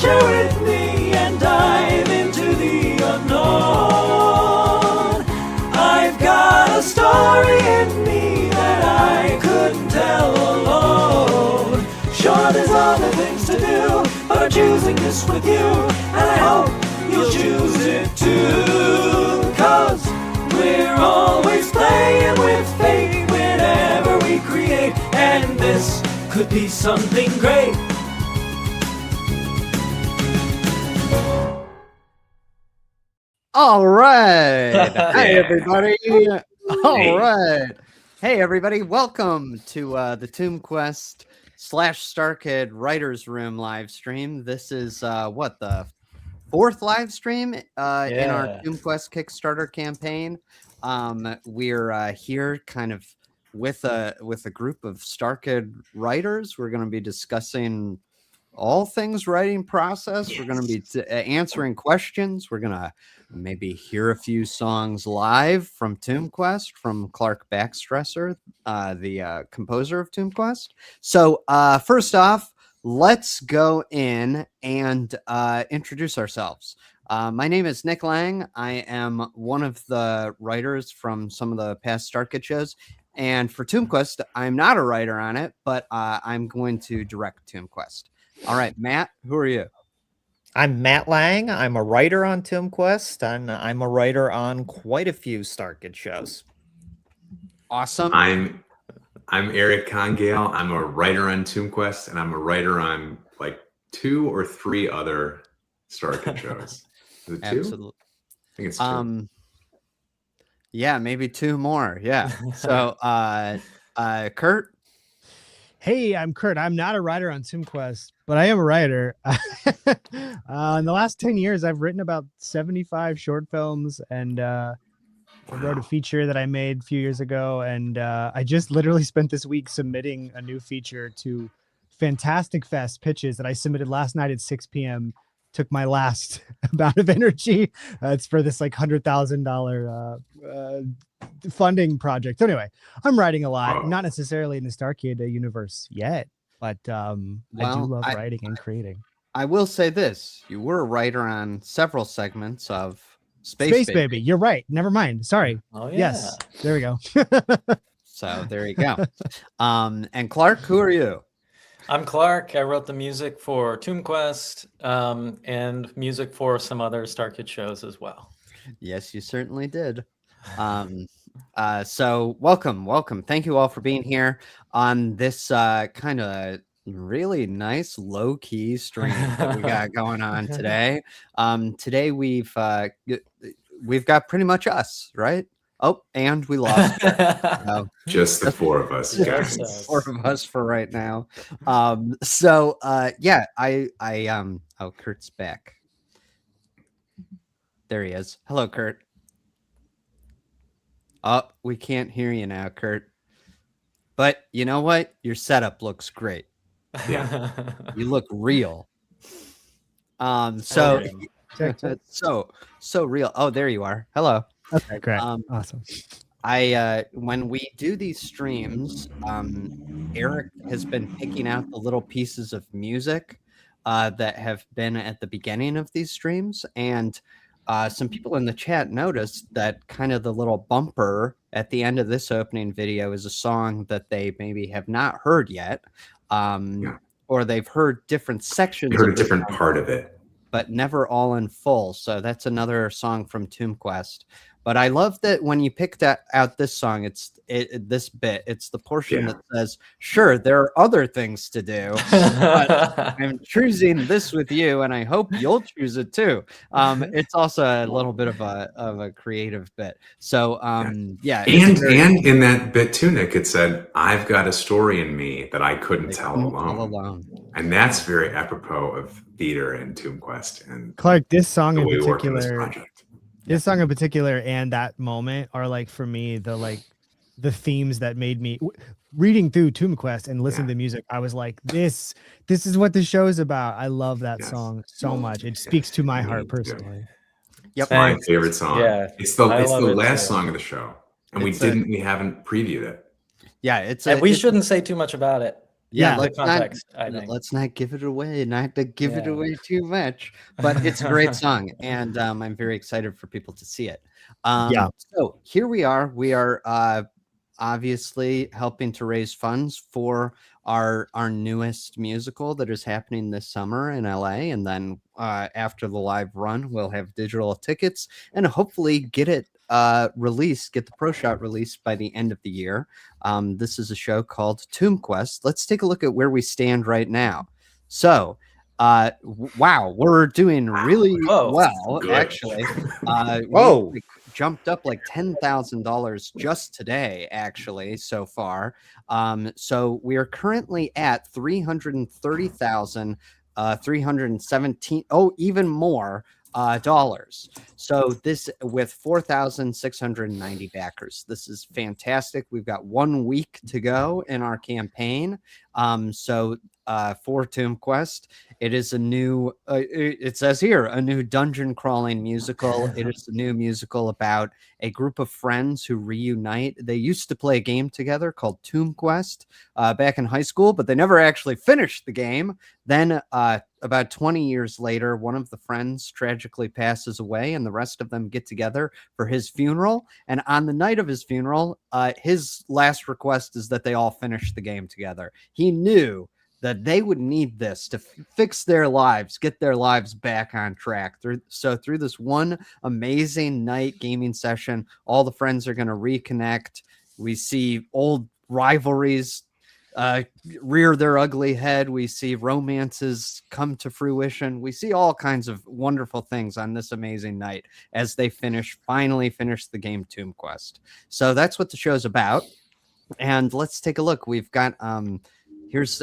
adventure with me and dive into the unknown. I've got a story in me that I couldn't tell alone. Sure, there's other things to do, but I'm choosing this with you, and I hope you'll choose it too. 'Cause we're always playing with fate whenever we create, and this could be something great. All right. Hey, everybody. All right. Hey, everybody. Welcome to the ToonQuest /StarKid Writers Room live stream. This is the fourth live stream in our ToonQuest Kickstarter campaign. We're here kind of with a group of StarKid writers. We're going to be discussing all things writing process. We're going to be answering questions. We're going to maybe hear a few songs live from ToonQuest from Clark Backstresser, the composer of ToonQuest. So first off, let's go in and introduce ourselves. My name is Nick Lang. I am one of the writers from some of the past StarKid shows. And for ToonQuest, I'm not a writer on it, but I'm going to direct ToonQuest. All right, Matt, who are you? I'm Matt Lang. I'm a writer on ToonQuest, and I'm a writer on quite a few StarKid shows. Awesome. I'm Eric Congale. I'm a writer on ToonQuest, and I'm a writer on like 2 or 3 other StarKid shows. Is it 2? Absolutely. I think it's 2. Yeah, maybe 2 more. Yeah. So, Kurt. Hey, I'm Kurt. I'm not a writer on ToonQuest, but I am a writer. In the last 10 years, I've written about 75 short films, and I wrote a feature that I made a few years ago, and I just literally spent this week submitting a new feature to Fantastic Fest pitches that I submitted last night at 6 p.m. Took my last amount of energy. It's for this like $100,000 funding project. So anyway, I'm writing a lot, not necessarily in the StarKid universe yet, but I do love writing and creating. I will say this: you were a writer on several segments of Space Baby. You're right. Never mind. Sorry. Oh yeah. Yes. There we go. So there you go. And Clark, who are you? I'm Clark. I wrote the music for ToonQuest and music for some other StarKid shows as well. Yes, you certainly did. So welcome. Thank you all for being here on this kind of really nice low-key stream that we got going on today. Today we've got pretty much us, right? Oh, and we lost. Just the 4 of us. Just 4 of us for right now. Kurt's back. There he is. Hello, Kurt. Oh, we can't hear you now, Kurt. But you know what? Your setup looks great. Yeah. You look real. So real. Oh, there you are. Hello. Okay, great. Awesome. When we do these streams, Eric has been picking out the little pieces of music that have been at the beginning of these streams, and some people in the chat noticed that kind of the little bumper at the end of this opening video is a song that they maybe have not heard yet, or they've heard different sections. Heard a different part of it, but never all in full. So that's another song from ToonQuest. But I love that when you picked out this song, it's the portion that says, sure, there are other things to do, but I'm choosing this with you, and I hope you'll choose it too. It's also a little bit of a creative bit. So And in that bit too, Nick, it said, I've got a story in me that I couldn't tell alone. And that's very apropos of theater and ToonQuest. And Clark, this song in this particular, project. this song in particular and that moment are like, for me, the themes that made me reading through ToonQuest and listening to music. I was like, this is what the show is about. I love that song so much. It speaks to my heart personally. Yep. My favorite song. Yeah, it's the last song of the show. And we haven't previewed it. Yeah, we shouldn't say too much about it. Yeah, The context, I think. let's not give it away, not to give it away too much, but it's a great song, and I'm very excited for people to see it. So here we are. We are obviously helping to raise funds for our newest musical that is happening this summer in LA, and then after the live run, we'll have digital tickets and hopefully get it released, get the pro shot released by the end of the year. This is a show called Tomb Quest. Let's take a look at where we stand right now. So, wow, we're doing really well, Good. actually. We jumped up like $10,000 just today, actually, so far. So we are currently at 330,317. Oh, even more dollars. So this with 4,690 backers. This is fantastic. We've got 1 week to go in our campaign. So for Tomb Quest, it is a new, it says here, a new dungeon crawling musical. It is a new musical about a group of friends who reunite. They used to play a game together called Tomb Quest back in high school, but they never actually finished the game. Then about 20 years later, one of the friends tragically passes away, and the rest of them get together for his funeral. And on the night of his funeral, his last request is that they all finish the game together. He knew that they would need this to fix their lives, get their lives back on track. Through this one amazing night gaming session, all the friends are going to reconnect. We see old rivalries rear their ugly head. We see romances come to fruition. We see all kinds of wonderful things on this amazing night as they finally finish the game Tomb Quest. So that's what the show's about. And let's take a look. We've got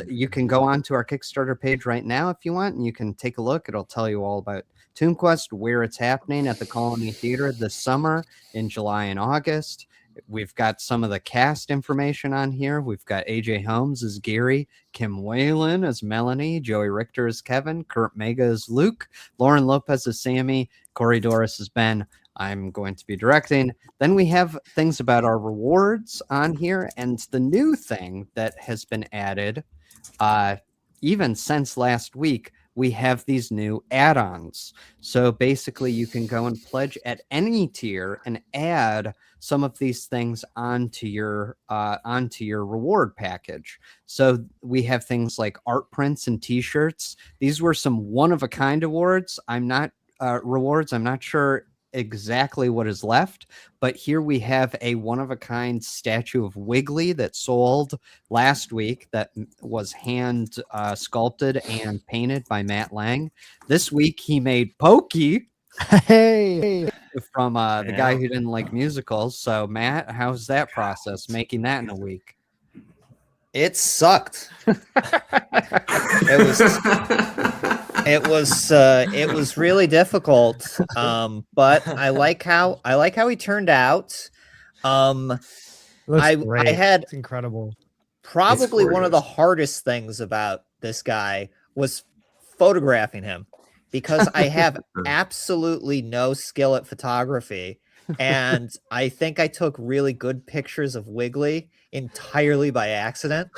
you can go on to our Kickstarter page right now if you want, and you can take a look. It'll tell you all about Tomb Quest, where it's happening at the Colony Theater this summer in July and August. We've got some of the cast information on here. We've got AJ Holmes as Gary, Kim Whalen as Melanie, Joey Richter as Kevin, Kurt Mega as Luke, Lauren Lopez as Sammy, Corey Doris as Ben. I'm going to be directing. Then we have things about our rewards on here, and the new thing that has been added, even since last week, we have these new add-ons. So basically, you can go and pledge at any tier and add some of these things onto your reward package. So we have things like art prints and T-shirts. These were some one-of-a-kind rewards. I'm not sure exactly what is left, but here we have a one-of-a-kind statue of Wiggly that sold last week that was hand sculpted and painted by Matt Lang. This week he made Pokey from the guy who didn't like musicals. So Matt, how's that process, making that in a week? It sucked. It was really difficult, but I like how he turned out. It's incredible. Probably one of the hardest things about this guy was photographing him, because I have absolutely no skill at photography, and I think I took really good pictures of Wiggly entirely by accident.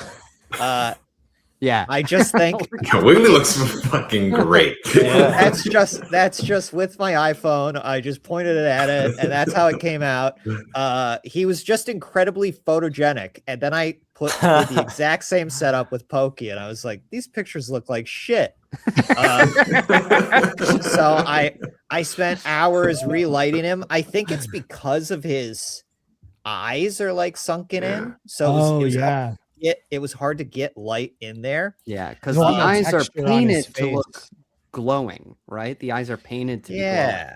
Yeah, I just think Wiggly looks fucking great. that's just with my iPhone. I just pointed it at it, and that's how it came out. He was just incredibly photogenic, and then I put the exact same setup with Pokey, and I was like, these pictures look like shit. So I spent hours relighting him. I think it's because of his eyes are like sunken in. So it was hard to get light in there. Yeah, because the eyes are painted to look glowing, right? The eyes are painted to be glowing.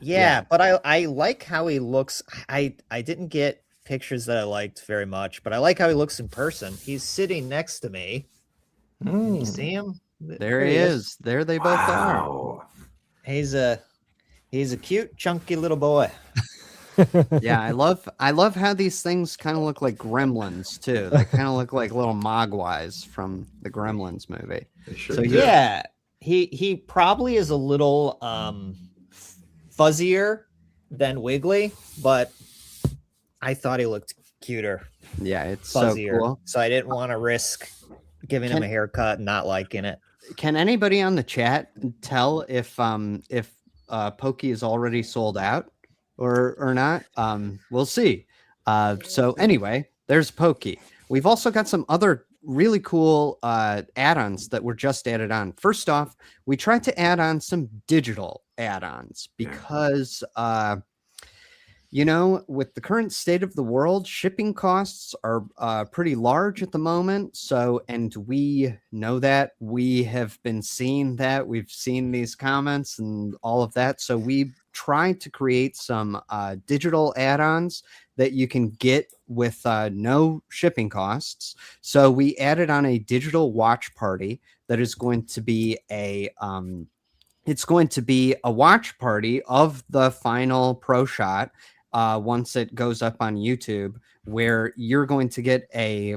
Yeah, but I like how he looks. I didn't get pictures that I liked very much, but I like how he looks in person. He's sitting next to me. You see him? There he is. There they both are. He's a cute, chunky little boy. Yeah, I love how these things kind of look like gremlins too. They kind of look like little mogwais from the Gremlins movie. Sure he probably is a little fuzzier than Wiggly, but I thought he looked cuter. Yeah, it's fuzzier, so cool. So I didn't want to risk giving him a haircut and not liking it. Can anybody on the chat tell if Pokey is already sold out or not? We'll see. So anyway, there's Pokey. We've also got some other really cool add-ons that were just added on. First off, we tried to add on some digital add-ons because you know, with the current state of the world, shipping costs are pretty large at the moment. So, and we know that. We have been seeing that. We've seen these comments and all of that. So we tried to create some digital add-ons that you can get with no shipping costs. So we added on a digital watch party that is going to be a it's going to be a watch party of the final pro shot once it goes up on YouTube, where you're going to get a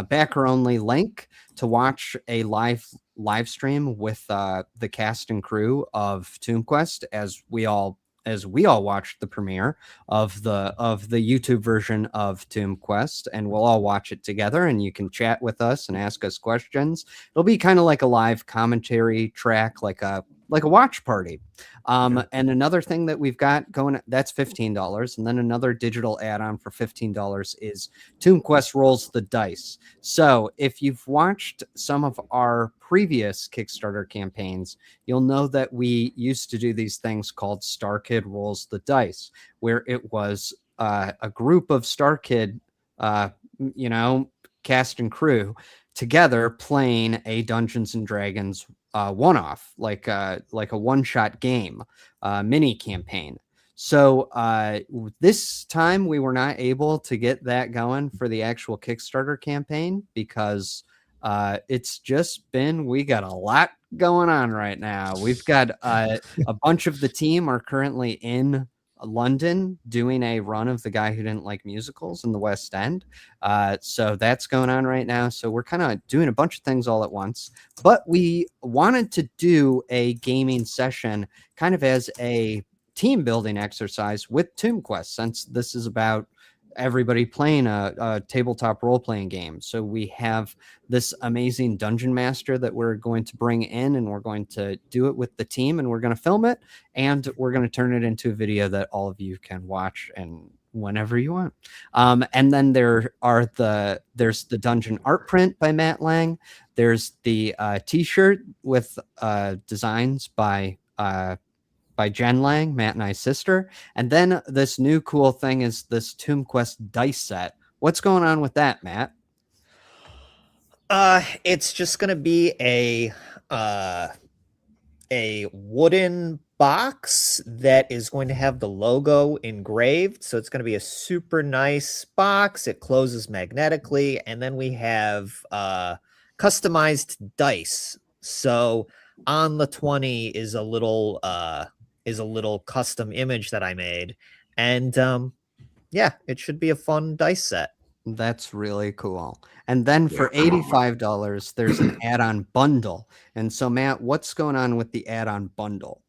backer only link to watch a live stream with the cast and crew of Tomb Quest as we all watched the premiere of the YouTube version of Tomb Quest, and we'll all watch it together, and you can chat with us and ask us questions. It'll be kind of like a live commentary track, like a watch party. And another thing that we've got going, that's $15. And then another digital add-on for $15 is Tomb Quest Rolls the Dice. So if you've watched some of our previous Kickstarter campaigns, you'll know that we used to do these things called StarKid Rolls the Dice, where it was a group of StarKid, cast and crew together playing a Dungeons and Dragons one-off, like a one-shot game, mini campaign. So this time we were not able to get that going for the actual Kickstarter campaign because it's just been, we got a lot going on right now. We've got a bunch of the team are currently in London doing a run of The Guy Who Didn't Like Musicals in the West End. So that's going on right now. So we're kind of doing a bunch of things all at once, but we wanted to do a gaming session kind of as a team building exercise with Tomb Quest, since this is about everybody playing a tabletop role-playing game. So we have this amazing dungeon master that we're going to bring in, and we're going to do it with the team, and we're going to film it, and we're going to turn it into a video that all of you can watch and whenever you want. And then there's the dungeon art print by Matt Lang. There's the t-shirt with designs by Jen Lang, Matt and I's sister. And then this new cool thing is this Tomb Quest dice set. What's going on with that, Matt? It's just going to be a wooden box that is going to have the logo engraved. So it's going to be a super nice box. It closes magnetically. And then we have customized dice. So on the 20 is a little custom image that I made. And yeah, it should be a fun dice set. That's really cool. And then for $85, there's an add-on bundle. And so, Matt, what's going on with the add-on bundle?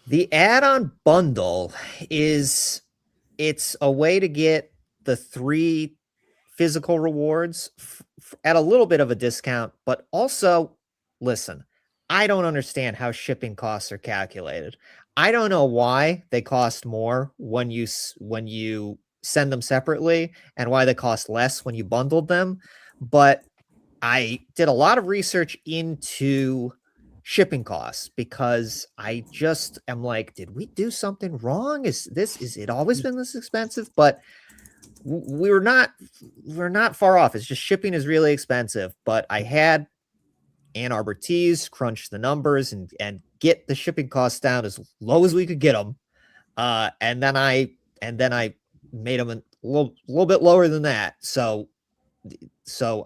The add-on bundle it's a way to get the 3 physical rewards at a little bit of a discount, but also, listen, I don't understand how shipping costs are calculated. I don't know why they cost more when you send them separately and why they cost less when you bundled them. But I did a lot of research into shipping costs because I just am like, did we do something wrong? Is it always been this expensive? But we're not far off. It's just shipping is really expensive. But I had Ann Arbor Tees crunch the numbers and get the shipping costs down as low as we could get them. And then I made them a little bit lower than that. So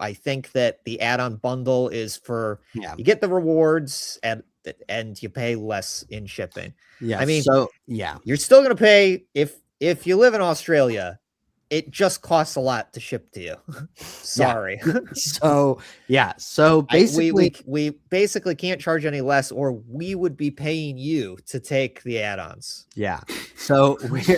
I think that the add-on bundle is for you get the rewards and you pay less in shipping. Yeah. I mean, so yeah, you're still going to pay if you live in Australia. It just costs a lot to ship to you. Sorry. So basically, we basically can't charge any less, or we would be paying you to take the add-ons. Yeah. So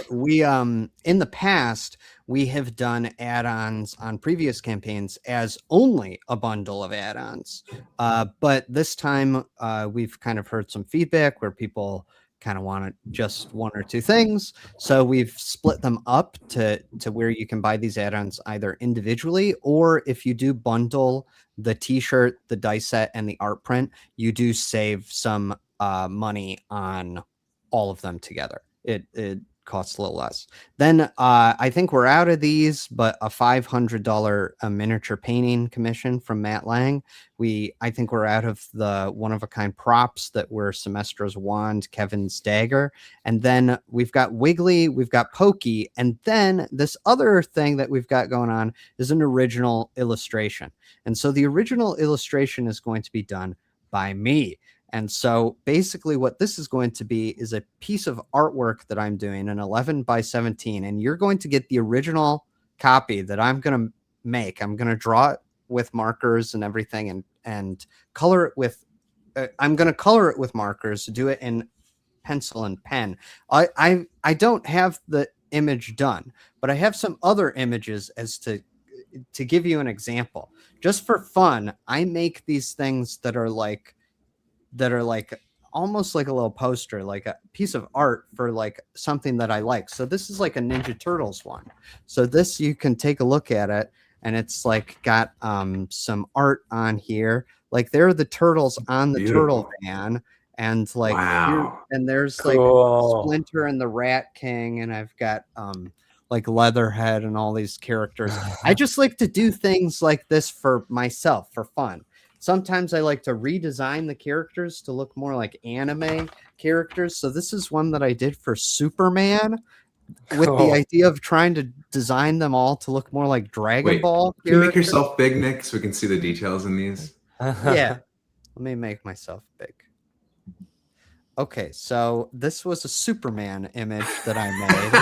we in the past we have done add-ons on previous campaigns as only a bundle of add-ons. But this time we've kind of heard some feedback where people kind of want just one or two things. So we've split them up to where you can buy these add-ons either individually, or if you do bundle the t-shirt, the dice set, and the art print, you do save some money on all of them together. It costs a little less. Then I think we're out of these, but a $500 miniature painting commission from Matt Lang. I think we're out of the one-of-a-kind props that were Semestro's wand, Kevin's dagger, and then we've got Wiggly, we've got Pokey, and then this other thing that we've got going on is an original illustration. And so the original illustration is going to be done by me. And so basically what this is going to be is a piece of artwork that I'm doing, an 11 by 17, and you're going to get the original copy that I'm going to make. I'm going to draw it with markers and everything and color it with, I'm going to color it with markers, do it in pencil and pen. I don't have the image done, but I have some other images as to give you an example. Just for fun, I make these things that are like almost like a little poster, like a piece of art for like something that I like. So this is like a Ninja Turtles one. So this, you can take a look at it, and it's like got some art on here. Like there are the turtles on the turtle van, and like and there's like Splinter and the Rat King, and I've got like Leatherhead and all these characters. I just like to do things like this for myself, for fun. Sometimes I like to redesign the characters to look more like anime characters. So this is one that I did for Superman, with the idea of trying to design them all to look more like Dragon Ball. Can you make yourself big, Nick, so we can see the details in these? Yeah. Let me make myself big. Okay, so this was a Superman image that I made.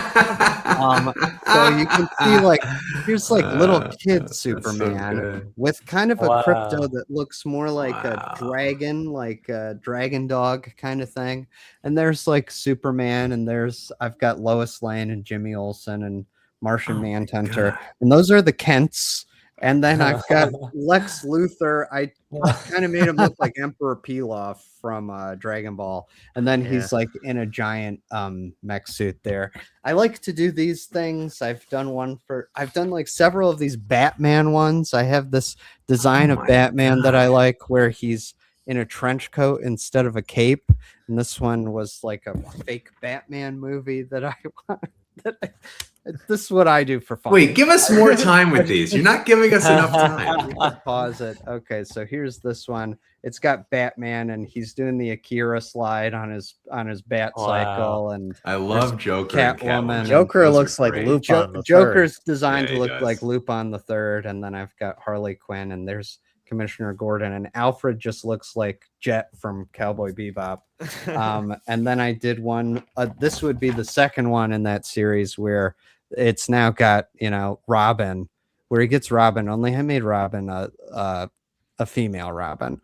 So you can see, like, here's like little kid Superman with kind of a crypto that looks more like a dragon, like a dragon dog kind of thing. And there's like Superman, and I've got Lois Lane and Jimmy Olsen and Martian Manhunter, and those are the Kents. And then I've got Lex Luthor. I kind of made him look like Emperor Pilaf from Dragon Ball. And then he's like in a giant mech suit there. I like to do these things. I've done like several of these Batman ones. I have this design of Batman that I like, where he's in a trench coat instead of a cape. And this one was like a fake Batman movie that I this is what I do for fun. Wait, give us more time with these. You're not giving us enough time. Pause it. Okay, so here's this one. It's got Batman, and he's doing the Akira slide on his bat cycle. And I love Joker. Catwoman. Joker looks like Lupin. Joker's designed to look like Lupin the Third, and then I've got Harley Quinn, and there's Commissioner Gordon, and Alfred just looks like Jet from Cowboy Bebop. And then I did one. This would be the second one in that series where it's now got, Robin, where he gets Robin. Only I made Robin a female Robin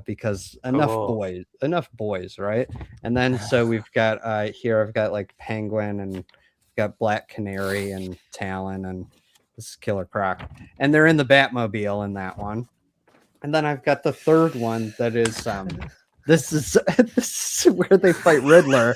because enough boys, right? And then so we've got here I've got like Penguin, and I've got Black Canary and Talon, and this is Killer Croc, and they're in the Batmobile in that one. And then I've got the third one that is this is where they fight Riddler.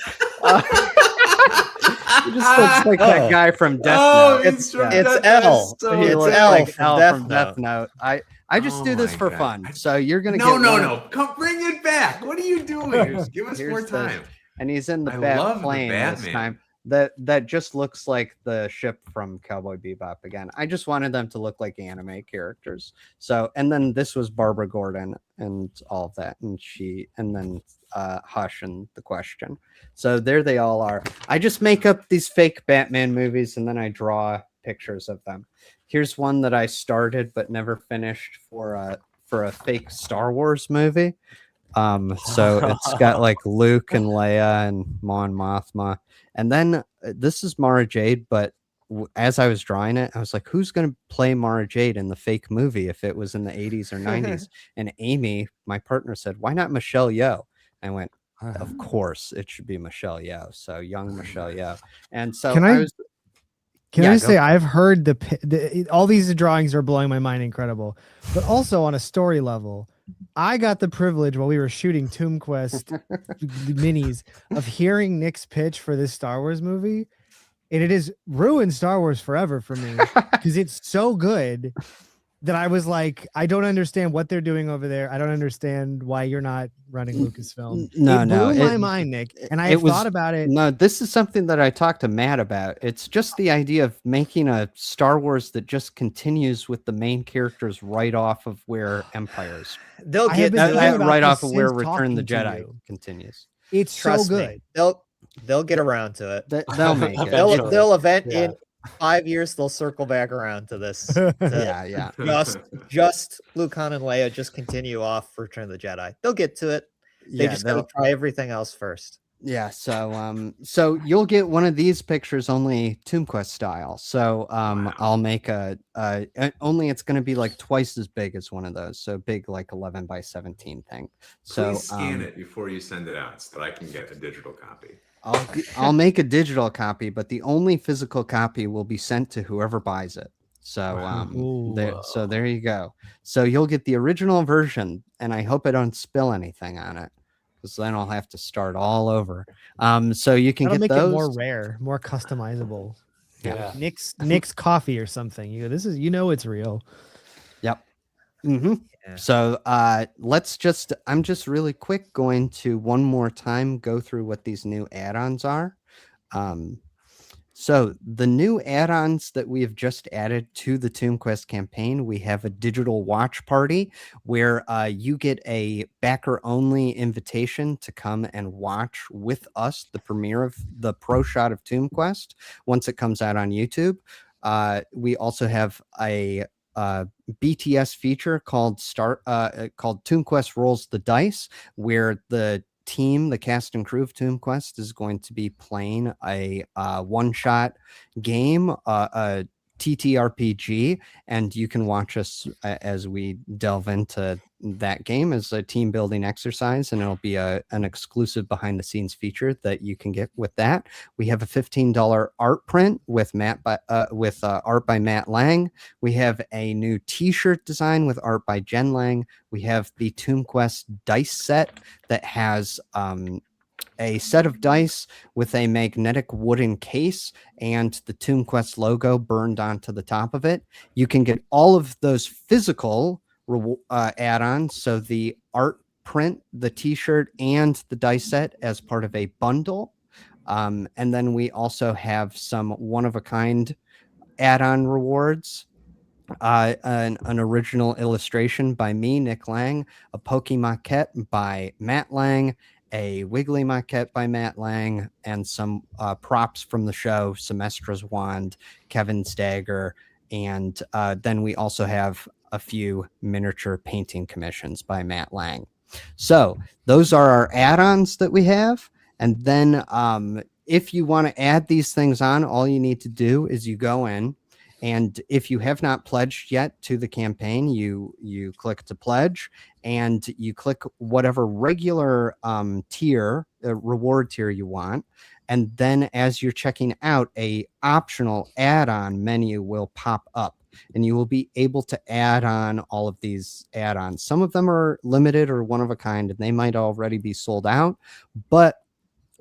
He just looks like that guy from Death Note. It's L. It's L from Death Note. I just do this for fun. So you're gonna no. Come bring it back. What are you doing? Just give us more time. And he's in the bat plane this time. That just looks like the ship from Cowboy Bebop again. I just wanted them to look like anime characters. So, and then this was Barbara Gordon and all of that, and then Hush and The Question. So there they all are. I just make up these fake Batman movies, and then I draw pictures of them. Here's one that I started but never finished for a fake Star Wars movie. So it's got like Luke and Leia and Mon Mothma. And then this is Mara Jade, but as I was drawing it, I was like, who's going to play Mara Jade in the fake movie if it was in the 80s or 90s? And Amy, my partner, said, why not Michelle Yeoh? I went, of course, it should be Michelle Yeoh. So young Michelle Yeoh. And so can Can I just say I've heard all these drawings are blowing my mind, incredible. But also on a story level, I got the privilege while we were shooting Tomb Quest minis of hearing Nick's pitch for this Star Wars movie, and it has ruined Star Wars forever for me because it's so good that I was like, I don't understand what they're doing over there. I don't understand why you're not running Lucasfilm. It blew my mind, Nick. And I thought about it. No, this is something that I talked to Matt about. It's just the idea of making a Star Wars that just continues with the main characters right off of where Empires. They'll get right off of where Return of the Jedi continues. It's Trust so good. Me, they'll get around to it. They'll make it. They'll event in 5 years. They'll circle back around to this. Yeah. Just Luke, Han, and Leia just continue off Return of the Jedi. They'll get to it. They just gotta try everything else first. Yeah, so you'll get one of these pictures only Tomb Quest style. So I'll make only it's going to be like twice as big as one of those. So big, like 11 by 17 thing. So please scan it before you send it out so that I can get a digital copy. I'll make a digital copy, but the only physical copy will be sent to whoever buys it. So there you go. So you'll get the original version, and I hope I don't spill anything on it, because then I'll have to start all over. So you can That'll get make those it more rare, more customizable. Yeah. Nick's coffee or something. It's real. Yep. Mm-hmm. Yeah. So I'm just really quick going to one more time go through what these new add-ons are. So the new add-ons that we have just added to the Tomb Quest campaign, we have a digital watch party where you get a backer-only invitation to come and watch with us the premiere of the pro shot of Tomb Quest once it comes out on YouTube. We also have a BTS feature called Tomb Quest Rolls the Dice, where the cast and crew of Tomb Quest is going to be playing a one-shot game, a TTRPG, and you can watch us as we delve into that game as a team building exercise, and it'll be an exclusive behind the scenes feature that you can get with that. We have a $15 art print with art by Matt Lang. We have a new t-shirt design with art by Jen Lang. We have the Tomb Quest dice set that has a set of dice with a magnetic wooden case and the Tomb Quest logo burned onto the top of it. You can get all of those physical add-ons, so the art print, the t-shirt, and the dice set as part of a bundle. And then we also have some one-of-a-kind add-on rewards. An original illustration by me, Nick Lang, a Pokey maquette by Matt Lang, a Wiggly maquette by Matt Lang, and some props from the show, Semestra's wand, Kevin's dagger, and then we also have a few miniature painting commissions by Matt Lang. So those are our add-ons that we have. And then if you want to add these things on, all you need to do is you go in, and if you have not pledged yet to the campaign, you click to pledge, and you click whatever regular reward tier you want. And then as you're checking out, a optional add-on menu will pop up, and you will be able to add on all of these add-ons. Some of them are limited or one of a kind, and they might already be sold out, but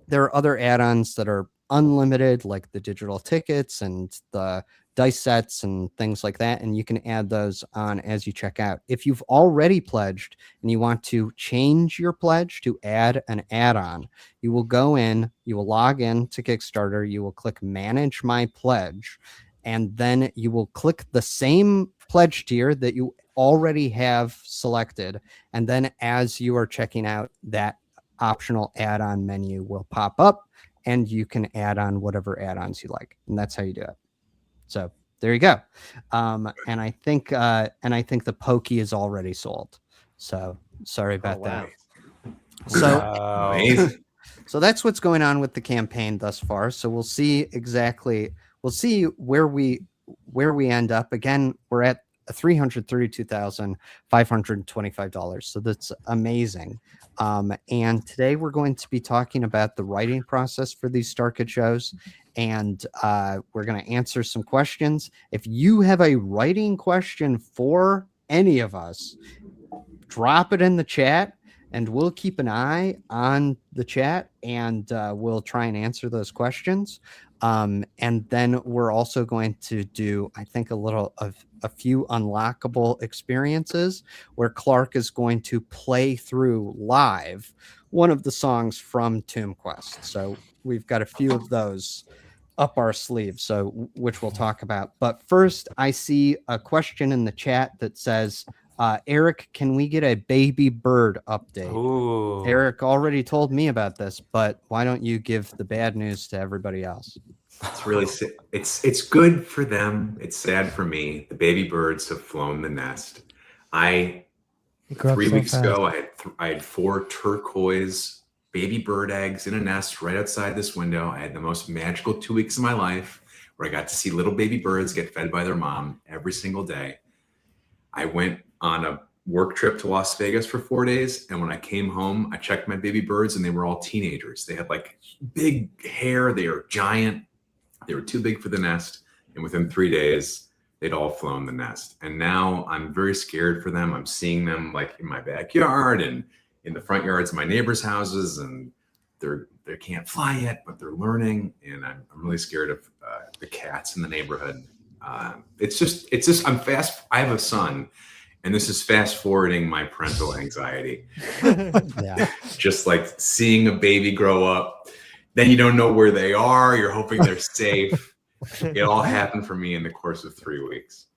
there are other add-ons that are unlimited, like the digital tickets and the dice sets and things like that, and you can add those on as you check out. If you've already pledged and you want to change your pledge to add an add-on, you will go in, you will log in to Kickstarter, you will click Manage My Pledge, and then you will click the same pledge tier that you already have selected, and then as you are checking out, that optional add-on menu will pop up, and you can add on whatever add-ons you like, and that's how you do it. So there you go. And I think the Pokey is already sold. So sorry about that. So so that's what's going on with the campaign thus far. So we'll see where we end up. Again, we're at $332,525. So that's amazing. And today we're going to be talking about the writing process for these StarKid shows. And we're going to answer some questions. If you have a writing question for any of us, drop it in the chat and we'll keep an eye on the chat and we'll try and answer those questions. And then we're also going to do, I think, a few unlockable experiences where Clark is going to play through live one of the songs from Tomb Quest. So we've got a few of those up our sleeves, so which we'll talk about. But first, I see a question in the chat that says, Eric, can we get a baby bird update? Ooh. Eric already told me about this, but why don't you give the bad news to everybody else? It's really it's good for them. It's sad for me. The baby birds have flown the nest. 3 weeks ago, I had 4 turquoise baby bird eggs in a nest right outside this window. I had the most magical 2 weeks of my life where I got to see little baby birds get fed by their mom every single day. I went on a work trip to Las Vegas for 4 days. And when I came home, I checked my baby birds and they were all teenagers. They had like big hair. They were giant. They were too big for the nest. And within 3 days, they'd all flown the nest. And now I'm very scared for them. I'm seeing them like in my backyard and in the front yards of my neighbors' houses. And they can't fly yet, but they're learning. And I'm really scared of the cats in the neighborhood. It's just, I have a son, and this is fast forwarding my parental anxiety. Yeah. Just like seeing a baby grow up, then you don't know where they are. You're hoping they're safe. It all happened for me in the course of 3 weeks.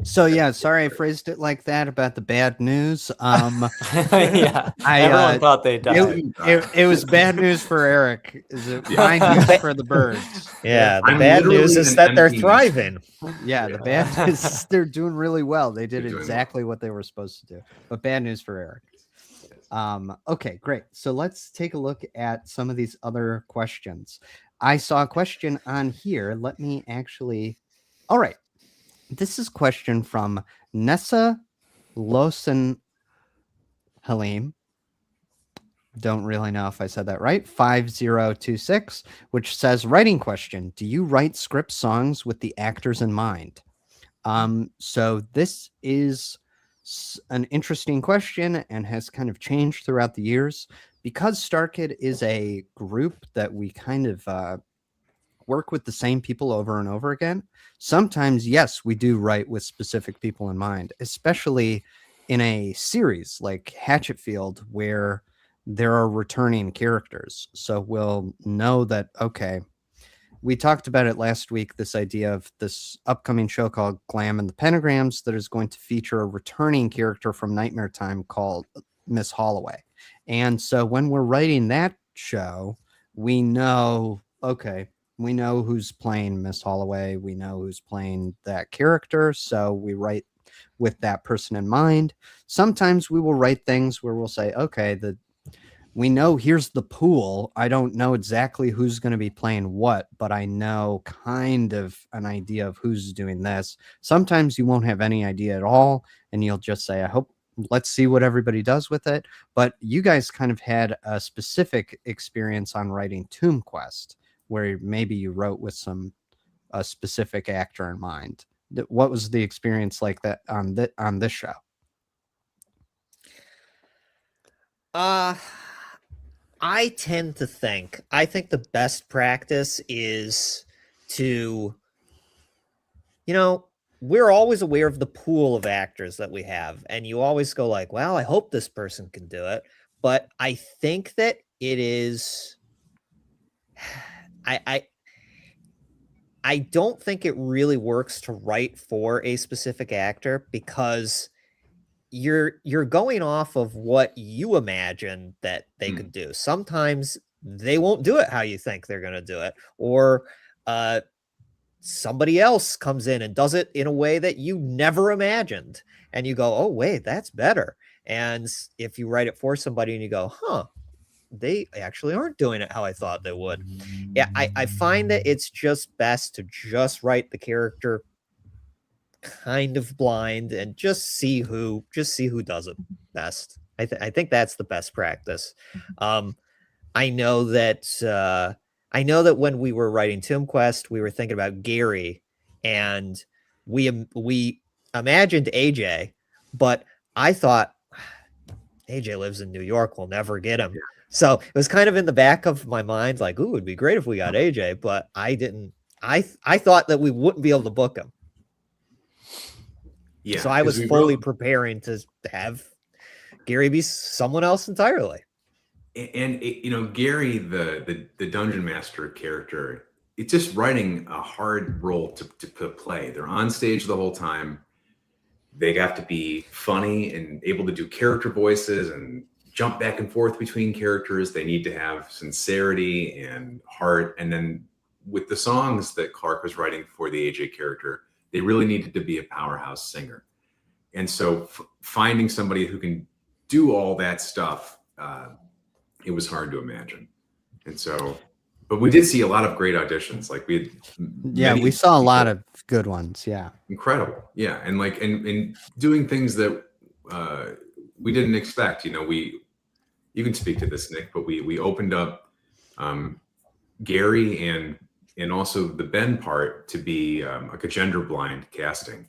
So yeah, sorry I phrased it like that about the bad news. Yeah, everyone thought they died. It was bad news for Eric. Is it fine news for the birds? Yeah, the bad news is that they're thriving. Yeah, the bad news is they're doing really well. They did exactly what they were supposed to do. But bad news for Eric. Okay, great. So let's take a look at some of these other questions. I saw a question on here. Let me actually. All right. This is a question from Nessa Losen Halim. Don't really know if I said that right. 5026, which says, writing question. Do you write script songs with the actors in mind? So this is an interesting question and has kind of changed throughout the years. Because StarKid is a group that we kind of work with the same people over and over again. Sometimes, yes, we do write with specific people in mind, especially in a series like Hatchetfield, where there are returning characters. So we'll know that, okay, we talked about it last week, this idea of this upcoming show called Glam and the Pentagrams that is going to feature a returning character from Nightmare Time called Miss Holloway. And so when we're writing that show, we know, okay, we know who's playing Miss Holloway. We know who's playing that character. So we write with that person in mind. Sometimes we will write things where we'll say, okay, we know here's the pool. I don't know exactly who's going to be playing what, but I know kind of an idea of who's doing this. Sometimes you won't have any idea at all. And you'll just say, let's see what everybody does with it. But you guys kind of had a specific experience on writing Tomb Quest, where maybe you wrote with a specific actor in mind. What was the experience like that on this show? I think the best practice is to, we're always aware of the pool of actors that we have, and you always go like, well, I hope this person can do it. But I think that it is, I don't think it really works to write for a specific actor, because you're going off of what you imagine that they could do. Sometimes they won't do it how you think they're going to do it, or somebody else comes in and does it in a way that you never imagined, and you go, oh wait, that's better. And if you write it for somebody and you go, they actually aren't doing it how I thought they would. Yeah, I find that it's just best to just write the character kind of blind and just see who does it best. I think that's the best practice. I know that when we were writing Tomb Quest, we were thinking about Gary, and we imagined AJ, but I thought AJ lives in New York, we'll never get him. So it was kind of in the back of my mind, like, ooh, it'd be great if we got AJ, but I didn't. I thought that we wouldn't be able to book him. Yeah. So I was fully preparing to have Gary be someone else entirely. And Gary, the dungeon master character, it's just writing a hard role to play. They're on stage the whole time. They have to be funny and able to do character voices and jump back and forth between characters. They need to have sincerity and heart. And then with the songs that Clark was writing for the AJ character, they really needed to be a powerhouse singer. And so finding somebody who can do all that stuff, it was hard to imagine. And so, but we did see a lot of great auditions. Like we saw a lot of good ones. Yeah. Incredible. Yeah. And and doing things that we didn't expect. You can speak to this, Nick, but we opened up Gary and also the Ben part to be like a gender blind casting.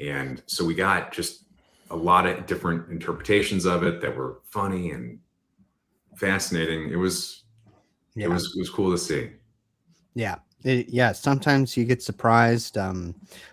And so we got just a lot of different interpretations of it that were funny and fascinating. It was cool to see. Yeah. Sometimes you get surprised,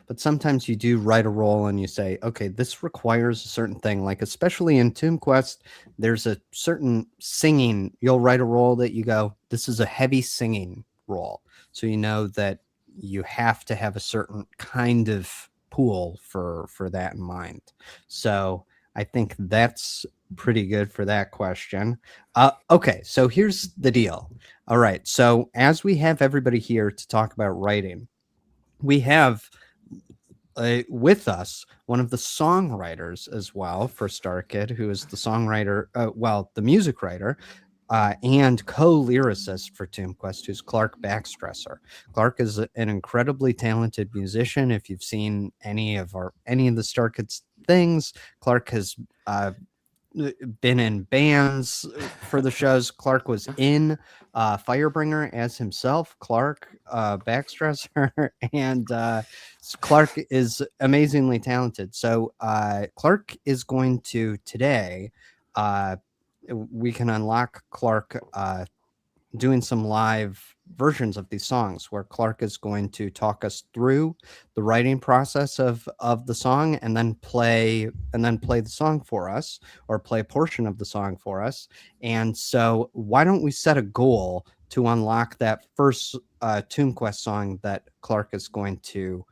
but sometimes you do write a role and you say, okay, this requires a certain thing. Like, especially in Tomb Quest, there's a certain singing. You'll write a role that you go, this is a heavy singing role. So you know that you have to have a certain kind of pool for that in mind. So I think that's pretty good for that question. Okay, so here's the deal. All right, so as we have everybody here to talk about writing, we have with us one of the songwriters as well for StarKid, who is the songwriter, the music writer, and co-lyricist for Tomb Quest, who's Clark Backstresser. Clark is an incredibly talented musician. If you've seen any of the StarKid's things, Clark has been in bands for the shows. Clark was in Firebringer as himself, Clark Backstresser, and Clark is amazingly talented. So Clark is going to today. We can unlock Clark doing some live versions of these songs where Clark is going to talk us through the writing process of the song and then play the song for us, or play a portion of the song for us. And so why don't we set a goal to unlock that first Tomb Quest song that Clark is going to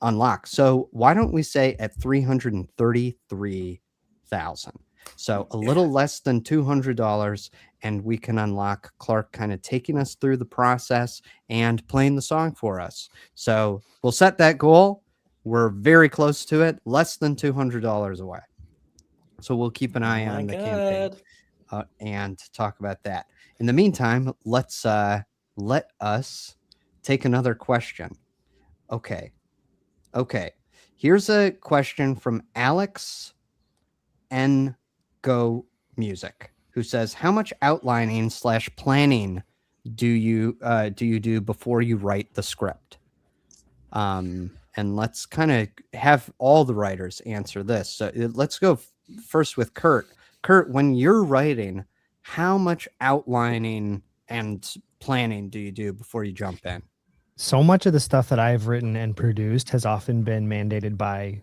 unlock? So why don't we say at 333,000? So a little less than $200, and we can unlock Clark kind of taking us through the process and playing the song for us. So we'll set that goal. We're very close to it, less than $200 away. So we'll keep an eye on the campaign and talk about that. In the meantime, let us take another question. Okay. Here's a question from Alex N. Go Music, who says, how much outlining / planning do you do before you write the script? And let's kind of have all the writers answer this. So let's go first with Kurt. Kurt, when you're writing, how much outlining and planning do you do before you jump in? So much of the stuff that I've written and produced has often been mandated by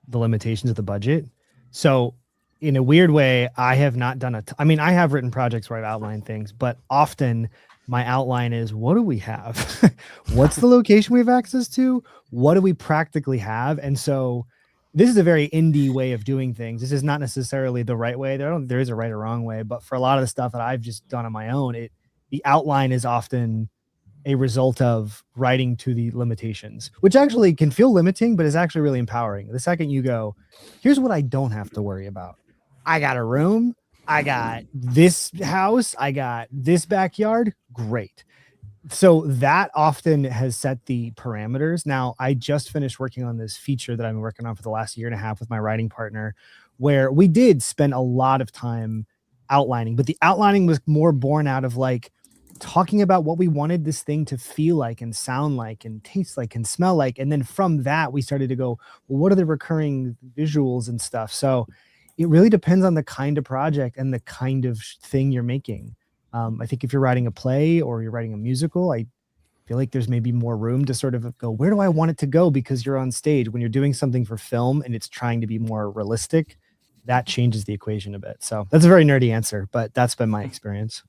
the limitations of the budget. So in a weird way, I have not done I have written projects where I've outlined things, but often my outline is, what do we have? What's the location we have access to? What do we practically have? And so this is a very indie way of doing things. This is not necessarily the right way. There is a right or wrong way, but for a lot of the stuff that I've just done on my own, the outline is often a result of writing to the limitations, which actually can feel limiting, but is actually really empowering. The second you go, here's what I don't have to worry about. I got a room. I got this house. I got this backyard. Great. So that often has set the parameters. Now, I just finished working on this feature that I've been working on for the last year and a half with my writing partner, where we did spend a lot of time outlining, but the outlining was more born out of like talking about what we wanted this thing to feel like and sound like and taste like and smell like. And then from that, we started to go, well, what are the recurring visuals and stuff? So it really depends on the kind of project and the kind of thing you're making. I think if you're writing a play or you're writing a musical, I feel like there's maybe more room to sort of go, where do I want it to go? Because you're on stage. When you're doing something for film and it's trying to be more realistic, that changes the equation a bit. So that's a very nerdy answer, but that's been my experience.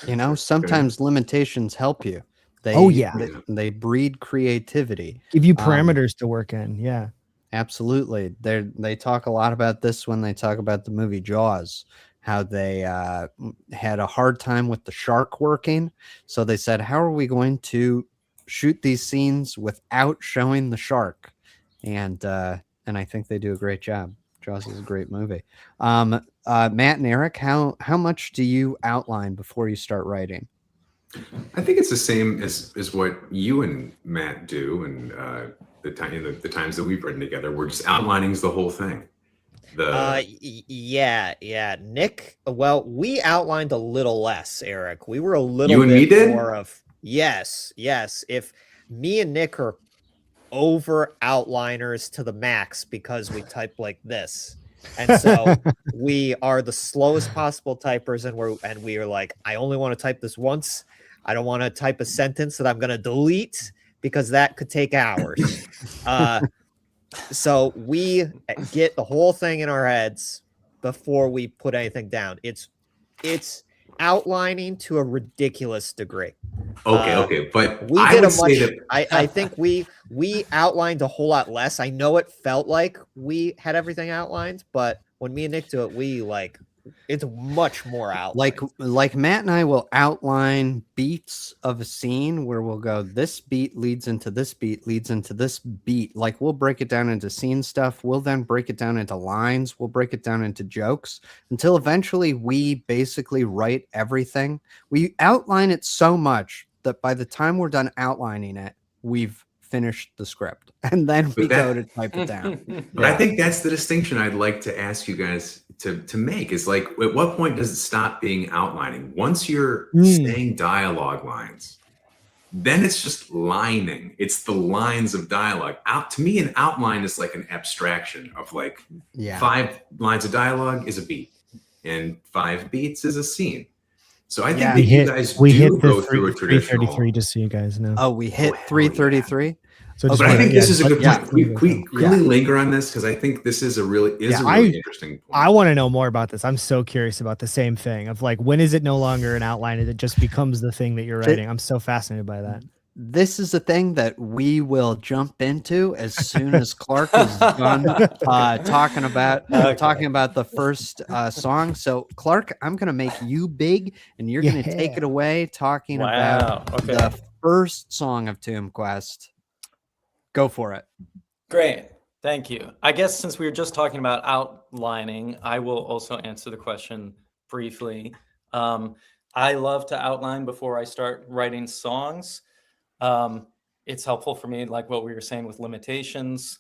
You know, sometimes limitations help you. They breed creativity. Give you parameters to work in. Yeah. Absolutely. They talk a lot about this when they talk about the movie Jaws, how they had a hard time with the shark working. So they said, how are we going to shoot these scenes without showing the shark? And I think they do a great job. Jaws is a great movie. Matt and Eric, how much do you outline before you start writing? I think it's the same as what you and Matt do, and the times that we've written together, we're just outlining the whole thing. Yeah. Nick, well, we outlined a little less, Eric. We were a little you and bit me did? more of yes. If me and Nick are over outliners to the max because we type like this. And so we are the slowest possible typers, and we are like, I only want to type this once. I don't want to type a sentence that I'm going to delete because that could take hours. So we get the whole thing in our heads before we put anything down. It's outlining to a ridiculous degree. Okay, but we did a much. I think we outlined a whole lot less. I know it felt like we had everything outlined, but when me and Nick do it, it's much more outlined. Like Matt and I will outline beats of a scene where we'll go, this beat leads into this beat, leads into this beat. Like we'll break it down into scene stuff. We'll then break it down into lines. We'll break it down into jokes until eventually we basically write everything. We outline it so much that by the time we're done outlining it, we've finished the script, and then we go to type it down. But I think that's the distinction I'd like to ask you guys to make is like, at what point does it stop being outlining? Once you're saying dialogue lines, then it's just lining. It's the lines of dialogue. To me, an outline is like an abstraction of 5 lines of dialogue is a beat, and 5 beats is a scene. So I think that you guys do go through a traditional. 333, just so you guys know. Oh, we hit 333. Yeah. So but I think this is a good point. We really linger on this because I think this is a really interesting point. I want to know more about this. I'm so curious about the same thing of when is it no longer an outline and it just becomes the thing that you're writing? I'm so fascinated by that. This is a thing that we will jump into as soon as Clark is done talking about the first song. So Clark, I'm going to make you big, and you're going to take it away talking about the first song of Tomb Quest. Go for it. Great. Thank you. I guess since we were just talking about outlining, I will also answer the question briefly. I love to outline before I start writing songs. It's helpful for me, like what we were saying with limitations.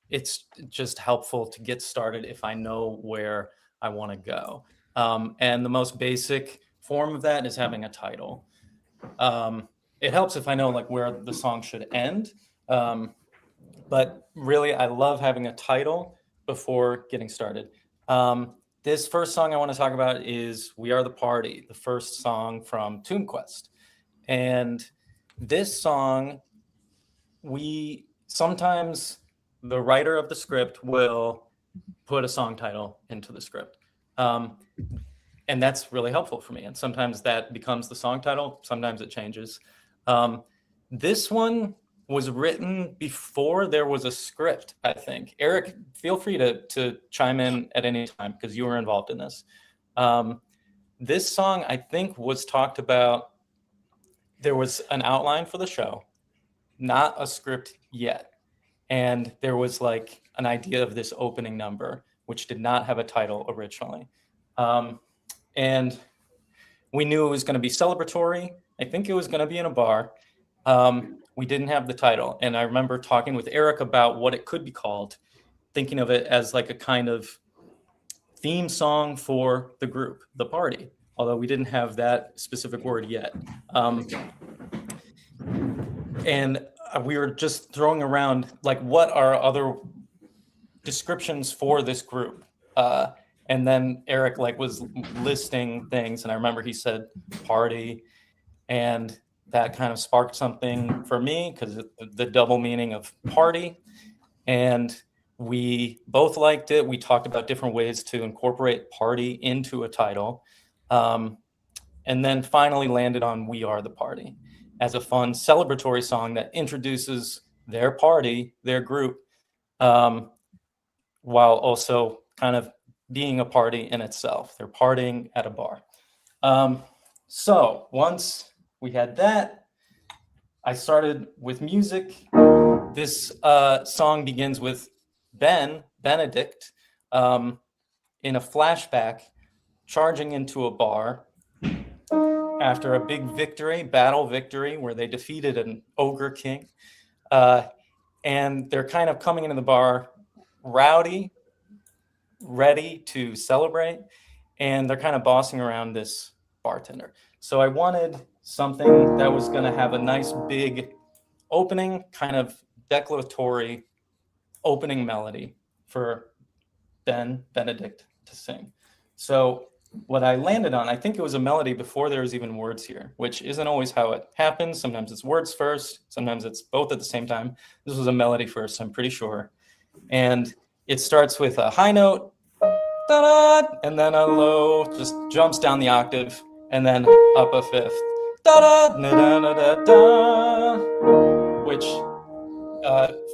It's just helpful to get started if I know where I want to go. And the most basic form of that is having a title. It helps if I know where the song should end. But really, I love having a title before getting started. This first song I want to talk about is We Are the Party, the first song from Tomb Quest. And this song, sometimes the writer of the script will put a song title into the script. And that's really helpful for me. And sometimes that becomes the song title. Sometimes it changes. This one was written before there was a script, I think. Eric, feel free to chime in at any time because you were involved in this. This song, I think, was talked about. There was an outline for the show, not a script yet. And there was an idea of this opening number, which did not have a title originally. And we knew it was going to be celebratory I think it was going to be in a bar. We didn't have the title. And I remember talking with Eric about what it could be called, thinking of it as like a kind of theme song for the group, the party, although we didn't have that specific word yet. And we were just throwing around, like, what are other descriptions for this group? And then Eric was listing things, and I remember he said party, and that kind of sparked something for me because the double meaning of party, and we both liked it. We talked about different ways to incorporate party into a title, and then finally landed on We Are the Party as a fun celebratory song that introduces their party, their group, while also kind of being a party in itself. They're partying at a bar. So once we had that, I started with music. This song begins with Benedict, in a flashback, charging into a bar after a big battle victory, where they defeated an ogre king. And they're kind of coming into the bar rowdy, ready to celebrate, and they're kind of bossing around this bartender. So I wanted something that was going to have a nice big opening, kind of declaratory opening melody for Benedict to sing. So what I landed on, I think it was a melody before there was even words here, which isn't always how it happens. Sometimes it's words first, sometimes it's both at the same time. This was a melody first, I'm pretty sure. And it starts with a high note, da-da, and then a low, just jumps down the octave, and then up a fifth, da-da, da-da-da-da-da, which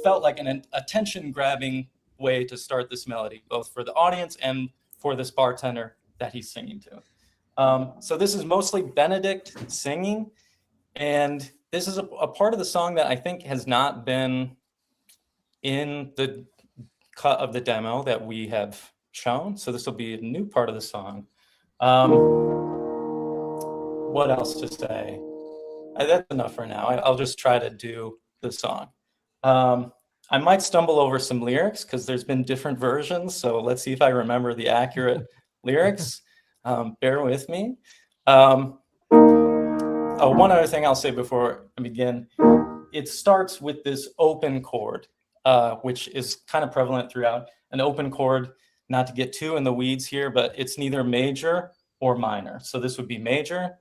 felt like an attention-grabbing way to start this melody, both for the audience and for this bartender that he's singing to. So this is mostly Benedict singing, and this is a part of the song that I think has not been in the cut of the demo that we have shown. So this will be a new part of the song. What else to say? That's enough for now. I'll just try to do the song. I might stumble over some lyrics because there's been different versions. So let's see if I remember the accurate lyrics. Bear with me. One other thing I'll say before I begin. It starts with this open chord, which is kind of prevalent throughout. An open chord, not to get too in the weeds here, but it's neither major or minor. So this would be major.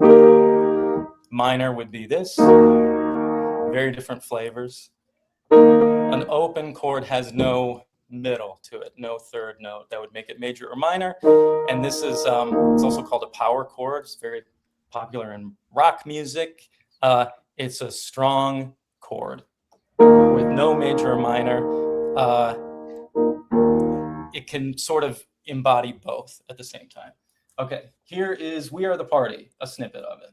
Minor would be this. Very different flavors. An open chord has no middle to it, no third note that would make it major or minor. And this is, it's also called a power chord. It's very popular in rock music. It's a strong chord with no major or minor. It can sort of embody both at the same time. Okay, here is We Are the Party, a snippet of it.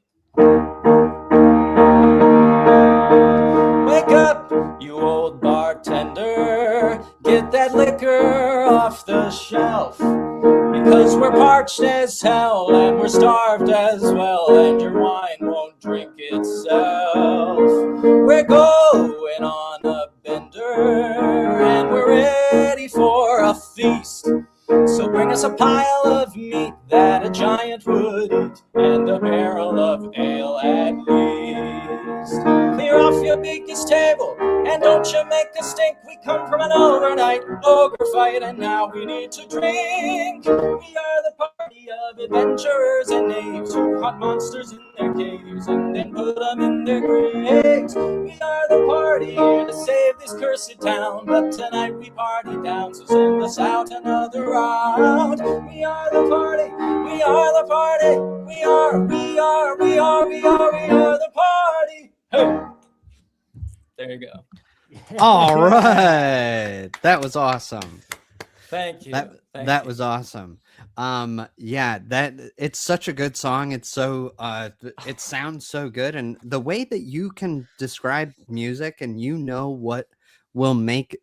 Wake up, you old bartender, get that liquor off the shelf, because we're parched as hell and we're starved as well, and your wine won't drink itself. We're going on a bender and we're ready for a feast, so bring us a pile of meat that a giant would eat, and a barrel of ale at least. Clear off your biggest table, and don't you make a stink. We come from an overnight ogre fight, and now we need to drink. We are the party of adventurers and knaves who caught monsters in their caves and then put them in their graves. We are the party here to save this cursed town, but tonight we party down, so send us out another round. We are the party, we are the party, we are the party. Hey! There you go. All right. That was awesome. Thank you. That was awesome. Yeah, it's such a good song. It's so it sounds so good, and the way that you can describe music and what will make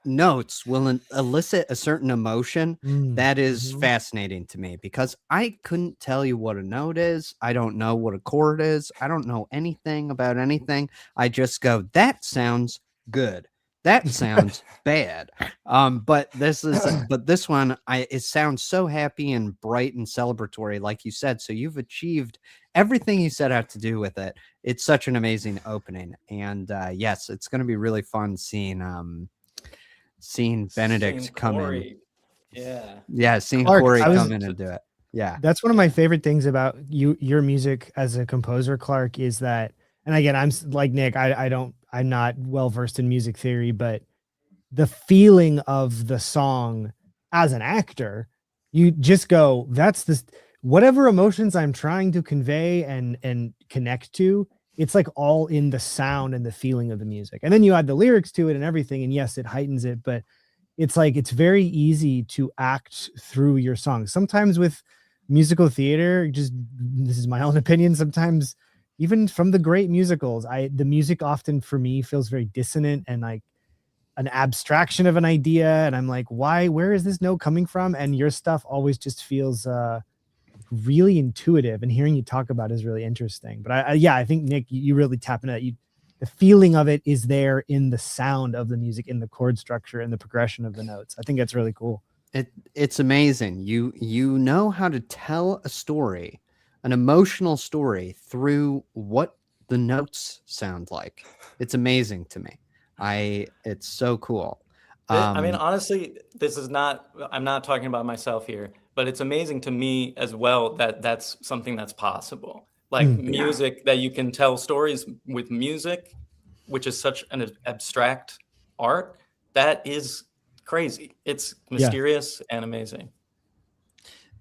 notes will elicit a certain emotion that is fascinating to me, because I couldn't tell you what a note is. I don't know what a chord is. I don't know anything about anything. I just go, that sounds good. That sounds bad. But this one, it sounds so happy and bright and celebratory, like you said. So you've achieved everything you set out to do with it. It's such an amazing opening. And yes, it's going to be really fun seeing Benedict come in. Yeah, seeing Clark, Corey come in and do it. Yeah, that's one of my favorite things about your music as a composer, Clark, is that, and again, I'm like Nick, I'm not well versed in music theory, but the feeling of the song as an actor, you just go, that's this, whatever emotions I'm trying to convey and connect to, it's like all in the sound and the feeling of the music. And then you add the lyrics to it and everything, and yes, it heightens it, but it's like, it's very easy to act through your songs. Sometimes with musical theater, just, this is my own opinion, sometimes even from the great musicals, the music often for me feels very dissonant and like an abstraction of an idea, and I'm like, where is this note coming from? And your stuff always just feels really intuitive, and hearing you talk about it is really interesting. But I think Nick, you really tap into that. The feeling of it is there in the sound of the music, in the chord structure, and the progression of the notes. I think that's really cool. It's amazing. You know how to tell a story, an emotional story, through what the notes sound like. It's amazing to me. It's so cool. I mean, honestly, I'm not talking about myself here, but it's amazing to me as well that that's something that's possible. Like music, that you can tell stories with music, which is such an abstract art. That is crazy. It's mysterious and amazing.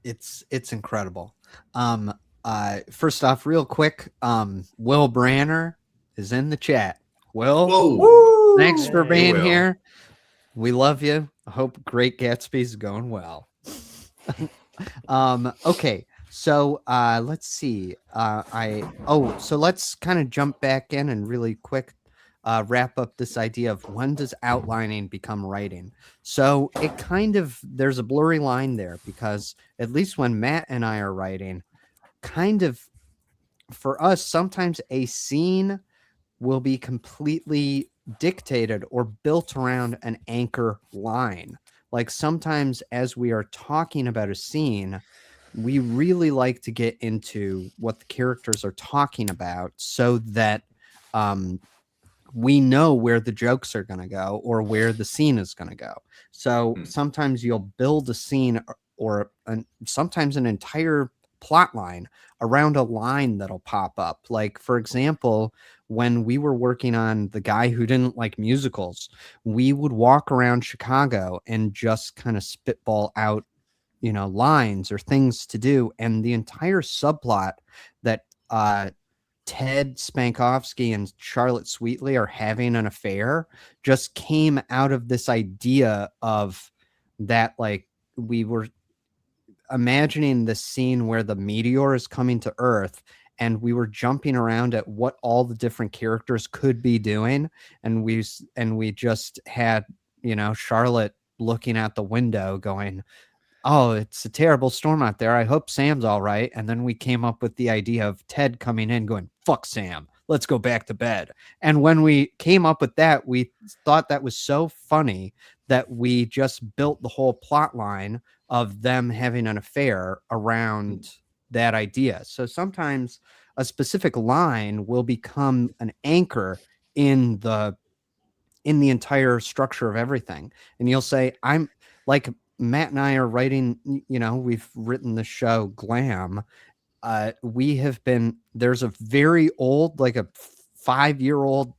It's incredible. First off, real quick, Will Branner is in the chat. Will, thanks for being here. We love you. I hope Great Gatsby's going well. Okay, so let's see. So let's kind of jump back in and really quick wrap up this idea of when does outlining become writing. So there's a blurry line there, because at least when Matt and I are writing, kind of for us, sometimes a scene will be completely dictated or built around an anchor line. Like sometimes as we are talking about a scene, we really like to get into what the characters are talking about, so that we know where the jokes are going to go or where the scene is going to go. So sometimes you'll build a scene or sometimes an entire plot line around a line that'll pop up. Like, for example, when we were working on The Guy Who Didn't Like Musicals, we would walk around Chicago and just kind of spitball out, lines or things to do. And the entire subplot that Ted Spankowski and Charlotte Sweetley are having an affair just came out of this idea of that, like, we were imagining the scene where the meteor is coming to Earth, and we were jumping around at what all the different characters could be doing, and we just had, Charlotte looking out the window going, oh, it's a terrible storm out there. I hope Sam's all right. And then we came up with the idea of Ted coming in going, fuck Sam, let's go back to bed. And when we came up with that, we thought that was so funny that we just built the whole plot line of them having an affair around that idea. So sometimes a specific line will become an anchor in the entire structure of everything. And you'll say, I'm like, Matt and I are writing, we've written the show Glam. There's a very old, like a 5-year-old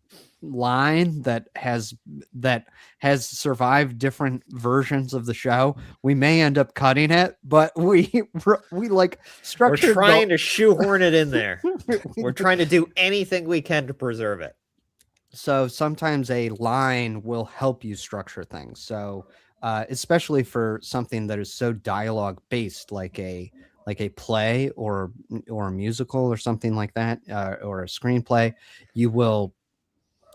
line that has survived different versions of the show. We may end up cutting it, but we like structured. We're trying to shoehorn it in there. We're trying to do anything we can to preserve it. So sometimes a line will help you structure things. So especially for something that is so dialogue based, like a play or a musical or something like that, or a screenplay, you will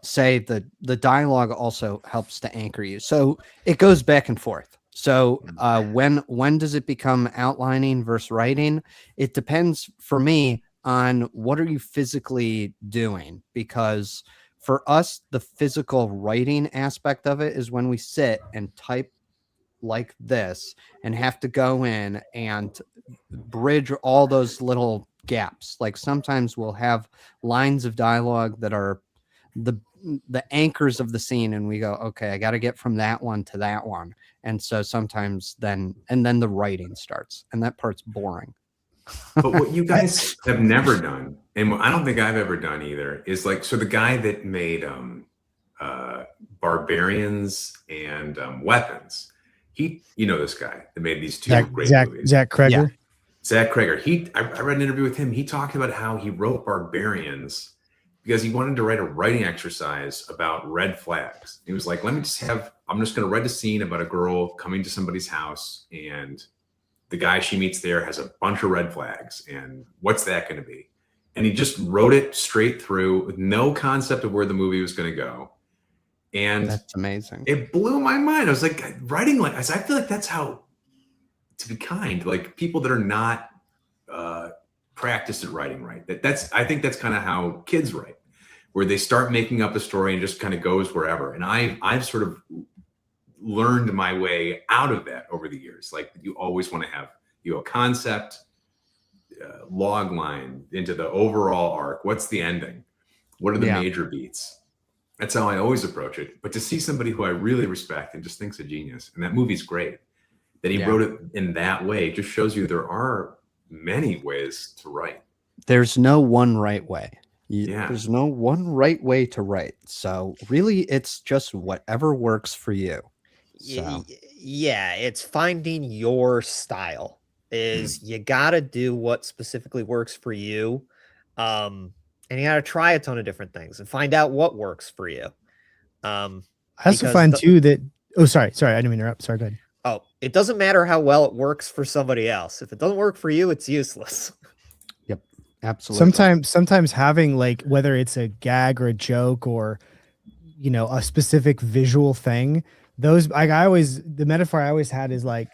say that the dialogue also helps to anchor you. So it goes back and forth. So when does it become outlining versus writing? It depends for me on what are you physically doing, because for us, the physical writing aspect of it is when we sit and type like this and have to go in and bridge all those little gaps. Like sometimes we'll have lines of dialogue that are the anchors of the scene, and we go, okay, I got to get from that one to that one. And so sometimes then the writing starts, and that part's boring. But what you guys have never done, and I don't think I've ever done either, is like, so the guy that made Barbarians and Weapons, this guy that made these two great movies. Zach Kreger. Yeah. Zach Kreger. I read an interview with him. He talked about how he wrote Barbarians because he wanted to write a writing exercise about red flags. He was like, I'm just going to write a scene about a girl coming to somebody's house, and the guy she meets there has a bunch of red flags, and what's that going to be? And he just wrote it straight through with no concept of where the movie was going to go. And that's amazing. It blew my mind. I was like, writing like, I feel like that's how, to be kind, like people that are not practiced at writing right. I think that's kind of how kids write, where they start making up a story and just kind of goes wherever. And I've sort of learned my way out of that over the years. Like you always want to have a concept, log line into the overall arc. What's the ending? What are the major beats? That's how I always approach it. But to see somebody who I really respect and just think's a genius, and that movie's great, that he wrote it in that way, just shows you there are many ways to write. There's no one right way. There's no one right way to write. So really, it's just whatever works for you. So. Yeah, it's finding your style. You got to do what specifically works for you. And you got to try a ton of different things and find out what works for you. I also find too that, sorry, I didn't interrupt. Sorry, go ahead. Oh, it doesn't matter how well it works for somebody else. If it doesn't work for you, it's useless. Yep, absolutely. Sometimes having, like, whether it's a gag or a joke or, a specific visual thing, those, like, the metaphor I always had is like,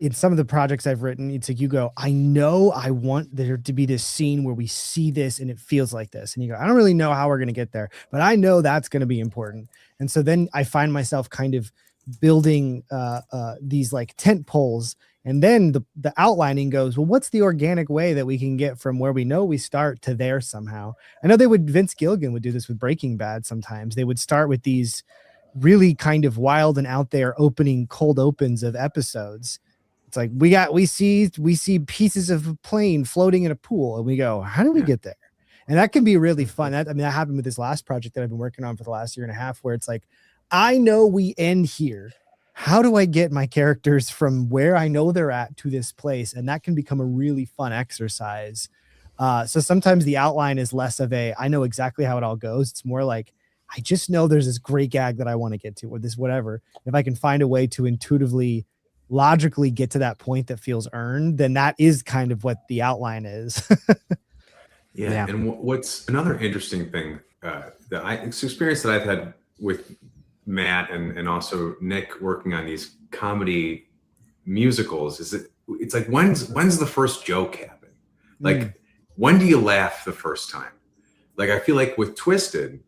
in some of the projects I've written, it's like you go, I know I want there to be this scene where we see this and it feels like this. And you go, I don't really know how we're going to get there, but I know that's going to be important. And so then I find myself kind of building these like tent poles. And then the outlining goes, well, what's the organic way that we can get from where we know we start to there somehow? I know Vince Gilligan would do this with Breaking Bad sometimes. They would start with these really kind of wild and out there cold opens of episodes. It's like we see pieces of a plane floating in a pool, and we go, how do we get there? And that can be really fun. That happened with this last project that I've been working on for the last year and a half, where it's like, I know we end here. How do I get my characters from where I know they're at to this place? And that can become a really fun exercise. So sometimes the outline is less of I know exactly how it all goes. It's more like, I just know there's this great gag that I want to get to, or this whatever. If I can find a way to intuitively, logically get to that point that feels earned, then that is kind of what the outline is. Yeah. And what's another interesting thing, it's experience that I've had with Matt and also Nick working on these comedy musicals, is that it's like, when's the first joke happen? Like, when do you laugh the first time? Like, I feel like with Twisted,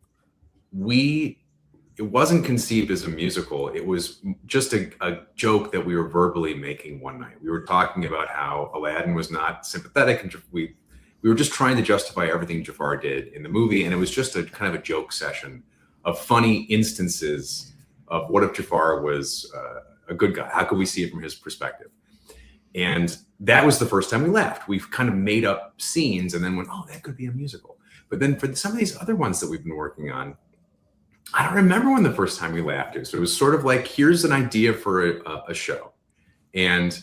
it wasn't conceived as a musical. It was just a joke that we were verbally making one night. We were talking about how Aladdin was not sympathetic, and we were just trying to justify everything Jafar did in the movie. And it was just a kind of a joke session of funny instances of what if Jafar was a good guy? How could we see it from his perspective? And that was the first time we laughed. We've kind of made up scenes and then went, oh, that could be a musical. But then for some of these other ones that we've been working on, I don't remember when the first time we laughed is. So it was sort of like, here's an idea for a show. And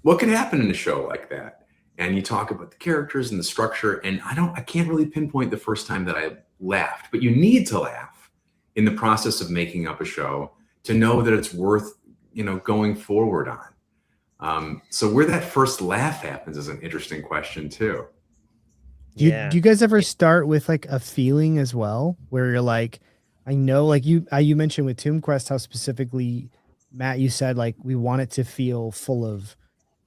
what could happen in a show like that? And you talk about the characters and the structure. And I can't really pinpoint the first time that I laughed, but you need to laugh in the process of making up a show to know that it's worth, going forward on. So where that first laugh happens is an interesting question too. Do you guys ever start with like a feeling as well, where you're like, I know, like you mentioned with Tomb Quest, how specifically, Matt, you said like we want it to feel full of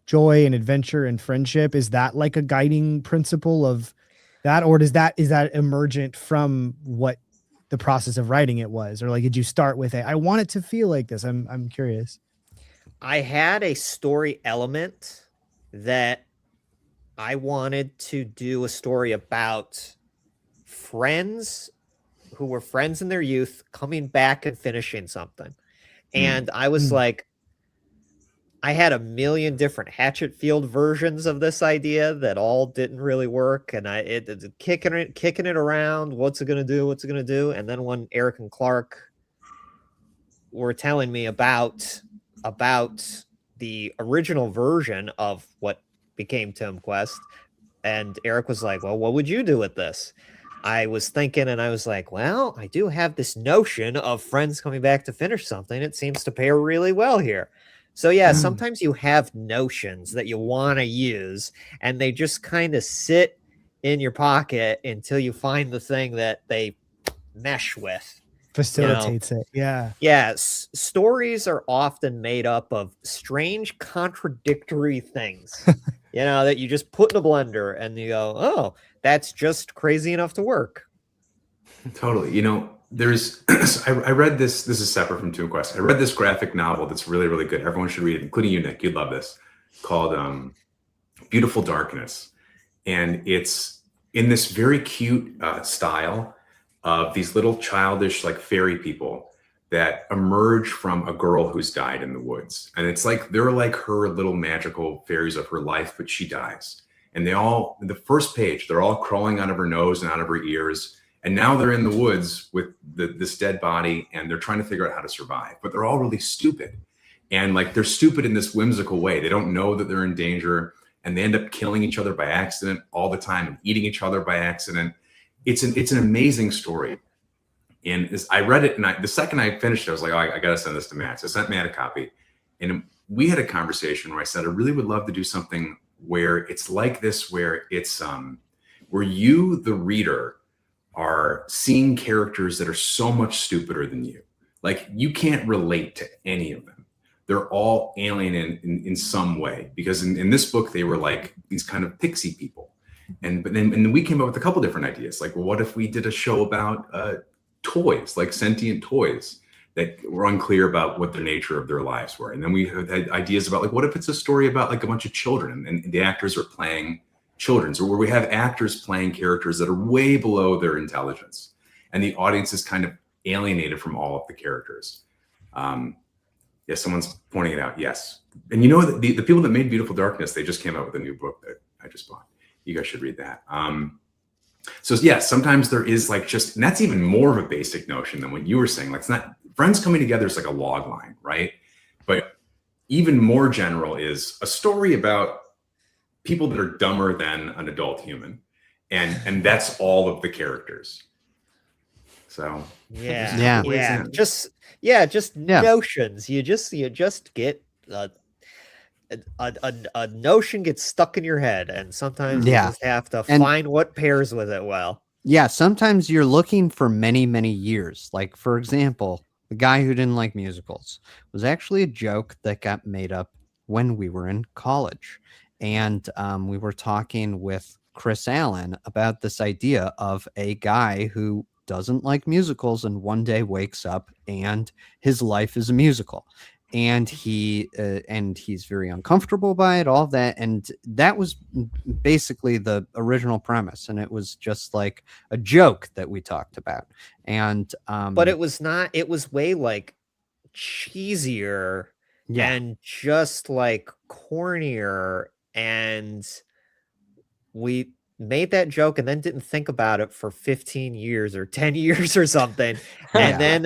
joy and adventure and friendship. Is that like a guiding principle of that, or is that emergent from what the process of writing it was, or like did you start with I want it to feel like this? I'm curious. I had a story element that I wanted to do a story about friends who were friends in their youth coming back and finishing something. And I was like, I had a million different Hatchetfield versions of this idea that all didn't really work. And it's kicking it around. What's it going to do? What's it going to do? And then when Eric and Clark were telling me about the original version of what became Tomb Quest, and Eric was like, well, what would you do with this? I was thinking, and I was like, well, I do have this notion of friends coming back to finish something. It seems to pair really well here. So yeah, sometimes you have notions that you want to use, and they just kind of sit in your pocket until you find the thing that they mesh with. Facilitates it. Yeah. Yes. Stories are often made up of strange, contradictory things, that you just put in a blender and you go, oh, that's just crazy enough to work. Totally. There's, I read this is separate from Tomb Quest. I read this graphic novel that's really, really good. Everyone should read it, including you, Nick. You'd love this, called Beautiful Darkness. And it's in this very cute style of these little childish, like fairy people that emerge from a girl who's died in the woods. And it's like, they're like her little magical fairies of her life, but she dies. And the first page, they're all crawling out of her nose and out of her ears. And now they're in the woods with this dead body, and they're trying to figure out how to survive, but they're all really stupid. And like, they're stupid in this whimsical way. They don't know that they're in danger, and they end up killing each other by accident all the time and eating each other by accident. It's an amazing story. And I read it, and the second I finished it, I was like, oh, I got to send this to Matt. So I sent Matt a copy. And we had a conversation where I said, I really would love to do something where it's like this, where it's where you, the reader, are seeing characters that are so much stupider than you. Like, you can't relate to any of them. They're all alien in some way, because in this book, they were like these kind of pixie people. And then we came up with a couple different ideas. Like, well, what if we did a show about toys, like sentient toys that were unclear about what the nature of their lives were? And then we had ideas about, like, what if it's a story about like a bunch of children and the actors are playing children's, or where we have actors playing characters that are way below their intelligence, and the audience is kind of alienated from all of the characters. Yes, someone's pointing it out. Yes. And the people that made Beautiful Darkness, they just came out with a new book that I just bought. You guys should read that. So yeah, sometimes there is like and that's even more of a basic notion than what you were saying. Like, it's not friends coming together is like a log line, right? But even more general is a story about people that are dumber than an adult human. And that's all of the characters. So yeah. Just notions. You just get a notion gets stuck in your head, and sometimes you just have to find what pairs with it well. Yeah, sometimes you're looking for many, many years. Like, for example, the guy who didn't like musicals was actually a joke that got made up when we were in college. And we were talking with Chris Allen about this idea of a guy who doesn't like musicals and one day wakes up and his life is a musical. And he's very uncomfortable by it, all of that. And that was basically the original premise. And it was just like a joke that we talked about. And but it was not, it was way like cheesier and just like cornier. And we made that joke and then didn't think about it for 15 years or 10 years or something. And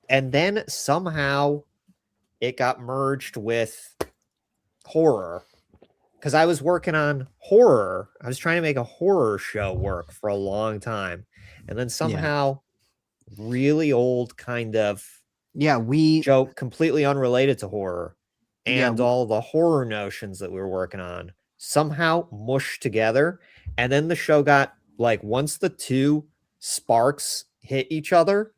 then somehow it got merged with horror, because I was working on horror. I was trying to make a horror show work for a long time. And then somehow really old kind of joke completely unrelated to horror and all the horror notions that we were working on somehow mushed together. And then the show got like, once the two sparks hit each other,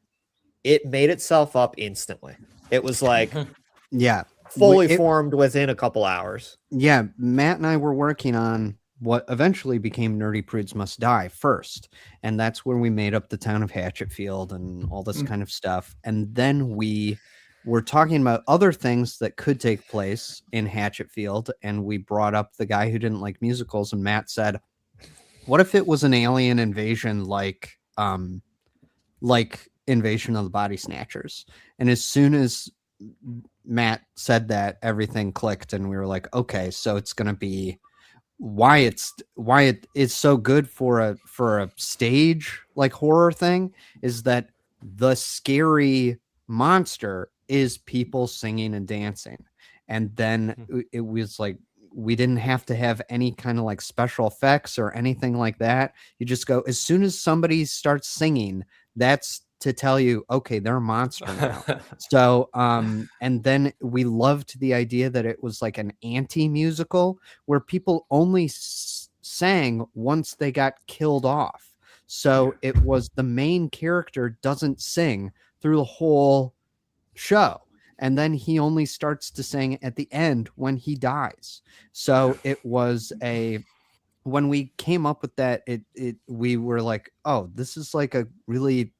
it made itself up instantly. It was like Yeah. fully formed within a couple hours. Yeah. Matt and I were working on what eventually became Nerdy Prudes Must Die first. And that's where we made up the town of Hatchetfield and all this kind of stuff. And then we were talking about other things that could take place in Hatchetfield. And we brought up the guy who didn't like musicals. And Matt said, what if it was an alien invasion like Invasion of the Body Snatchers? And as soon as Matt said that, everything clicked, and we were like, okay, so it's going to be why it is so good for a stage like horror thing is that the scary monster is people singing and dancing. And then it was like, we didn't have to have any kind of like special effects or anything like that. You just go, as soon as somebody starts singing, that's to tell you, okay, they're a monster now. So, and then we loved the idea that it was like an anti-musical where people only sang once they got killed off. So it was the main character doesn't sing through the whole show. And then he only starts to sing at the end when he dies. So it was when we came up with that, we were like, oh, this is like a really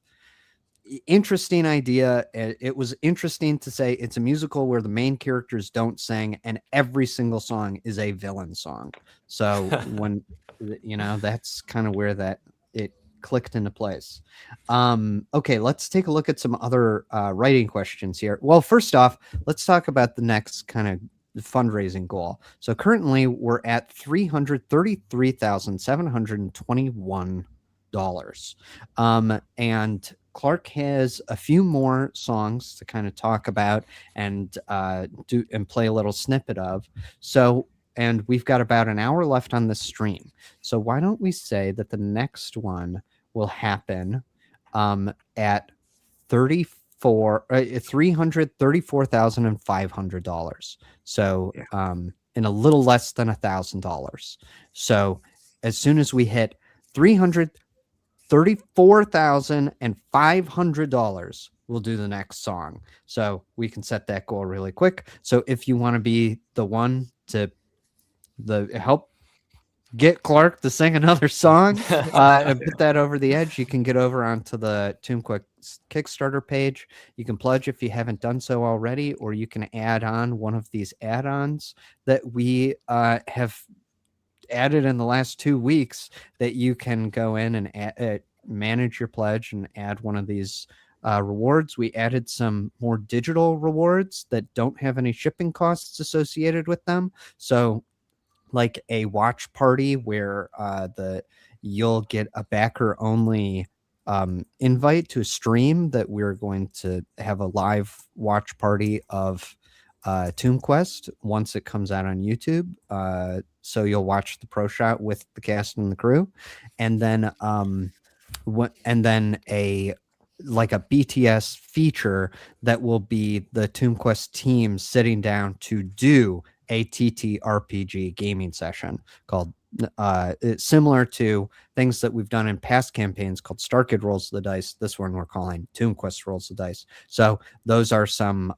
interesting idea. It was interesting to say it's a musical where the main characters don't sing and every single song is a villain song. So when that's kind of where that it clicked into place. Okay, let's take a look at some other writing questions here. Well, first off, let's talk about the next kind of fundraising goal. So currently we're at $333,721. And Clark has a few more songs to kind of talk about and play a little snippet of. So, and we've got about an hour left on the stream. So why don't we say that the next one will happen at $334,500. So in a little less than $1,000. So as soon as we hit $334,500, we'll do the next song. So we can set that goal really quick. So if you want to be the one to help get Clark to sing another song and put that over the edge, you can get over onto the ToonQuest Kickstarter page. You can pledge if you haven't done so already, or you can add on one of these add-ons that we have added in the last 2 weeks that you can go in and manage your pledge and add one of these rewards. We added some more digital rewards that don't have any shipping costs associated with them. So like a watch party where you'll get a backer only invite to a stream that we're going to have a live watch party of ToonQuest once it comes out on YouTube. So you'll watch the pro shot with the cast and the crew, and then a BTS feature that will be the ToonQuest team sitting down to do a TTRPG gaming session called it's similar to things that we've done in past campaigns called StarKid Rolls the Dice. This one we're calling ToonQuest Rolls the Dice. So those are some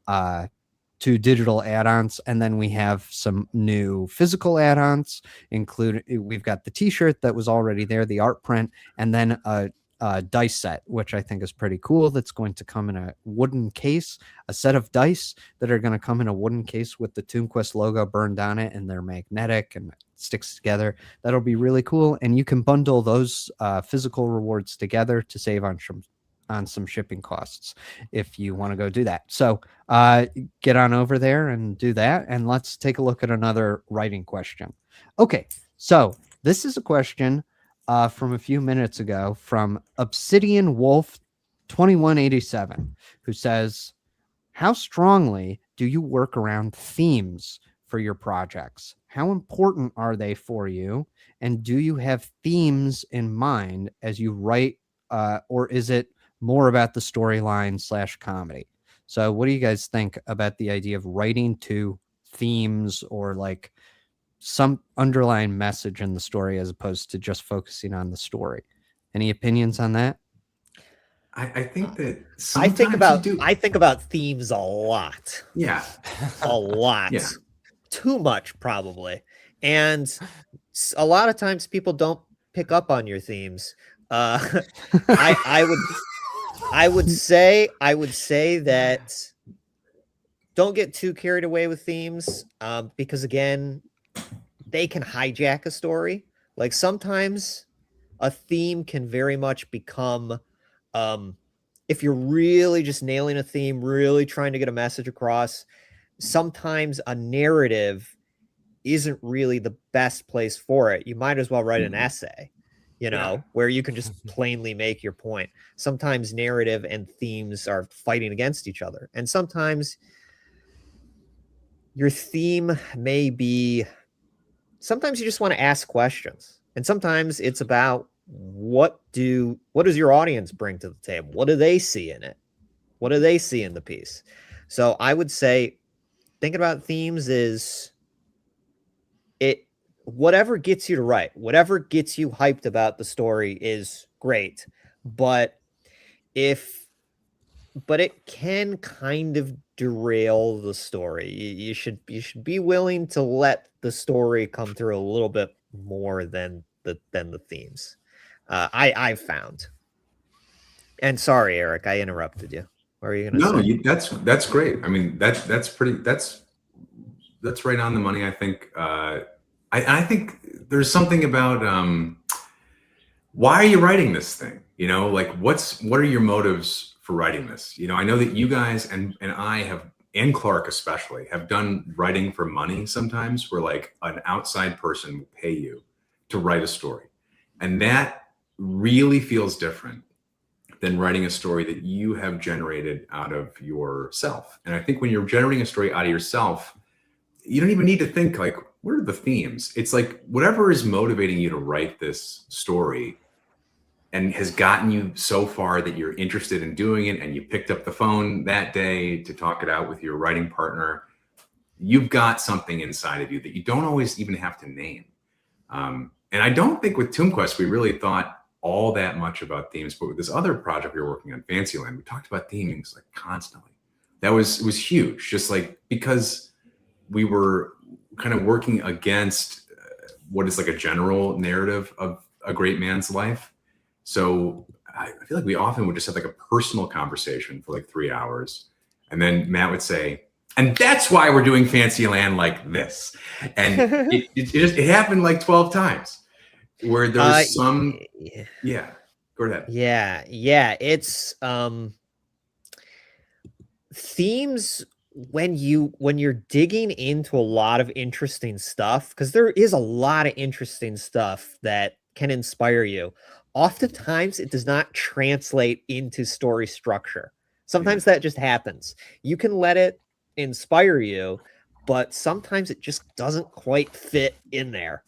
2 digital add-ons, and then we have some new physical add-ons. We've got the t-shirt that was already there, the art print, and then a dice set, which I think is pretty cool. That's going to come in a wooden case, a set of dice that are going to come in a wooden case with the ToonQuest logo burned on it, and they're magnetic and it sticks together. That'll be really cool. And you can bundle those physical rewards together to save on some shipping costs if you want to go do that. So get on over there and do that. And let's take a look at another writing question. Okay, so this is a question from a few minutes ago from Obsidian Wolf 2187, who says, how strongly do you work around themes for your projects? How important are they for you? And do you have themes in mind as you write, or is it more about the storyline / comedy? So what do you guys think about the idea of writing to themes or like some underlying message in the story as opposed to just focusing on the story. Any opinions on that? I think that I sometimes think about themes a lot. Yeah. A lot. Yeah. Too much, probably. And a lot of times people don't pick up on your themes. I would say that don't get too carried away with themes, because again, they can hijack a story. Like sometimes a theme can very much become, if you're really just nailing a theme, really trying to get a message across, sometimes a narrative isn't really the best place for it. You might as well write an essay, where you can just plainly make your point. Sometimes narrative and themes are fighting against each other. And sometimes your theme may be, sometimes you just want to ask questions. And sometimes it's about what does your audience bring to the table? What do they see in it? What do they see in the piece? So I would say thinking about themes is whatever gets you to write, whatever gets you hyped about the story is great. But it can kind of derail the story. You should be willing to let the story come through a little bit more than the themes. I've found. And sorry, Eric, I interrupted you. What are you going to say? That's great. I mean, that's right on the money. I think. I think there's something about why are you writing this thing? Like what are your motives for writing this? I know that you guys and I have, and Clark especially, have done writing for money sometimes, where like an outside person will pay you to write a story. And that really feels different than writing a story that you have generated out of yourself. And I think when you're generating a story out of yourself, you don't even need to think like, what are the themes? It's like whatever is motivating you to write this story and has gotten you so far that you're interested in doing it, and you picked up the phone that day to talk it out with your writing partner, you've got something inside of you that you don't always even have to name. And I don't think with ToonQuest, we really thought all that much about themes, but with this other project we were working on, Fantasyland, we talked about themings like constantly. It was huge, just like because we were kind of working against what is like a general narrative of a great man's life. So I feel like we often would just have like a personal conversation for like 3 hours. And then Matt would say, and that's why we're doing Fantasyland like this. And it happened like 12 times where there was some, go ahead. Yeah. It's themes when you're digging into a lot of interesting stuff, because there is a lot of interesting stuff that can inspire you. Oftentimes it does not translate into story structure. Sometimes that just happens. You can let it inspire you, but sometimes it just doesn't quite fit in there.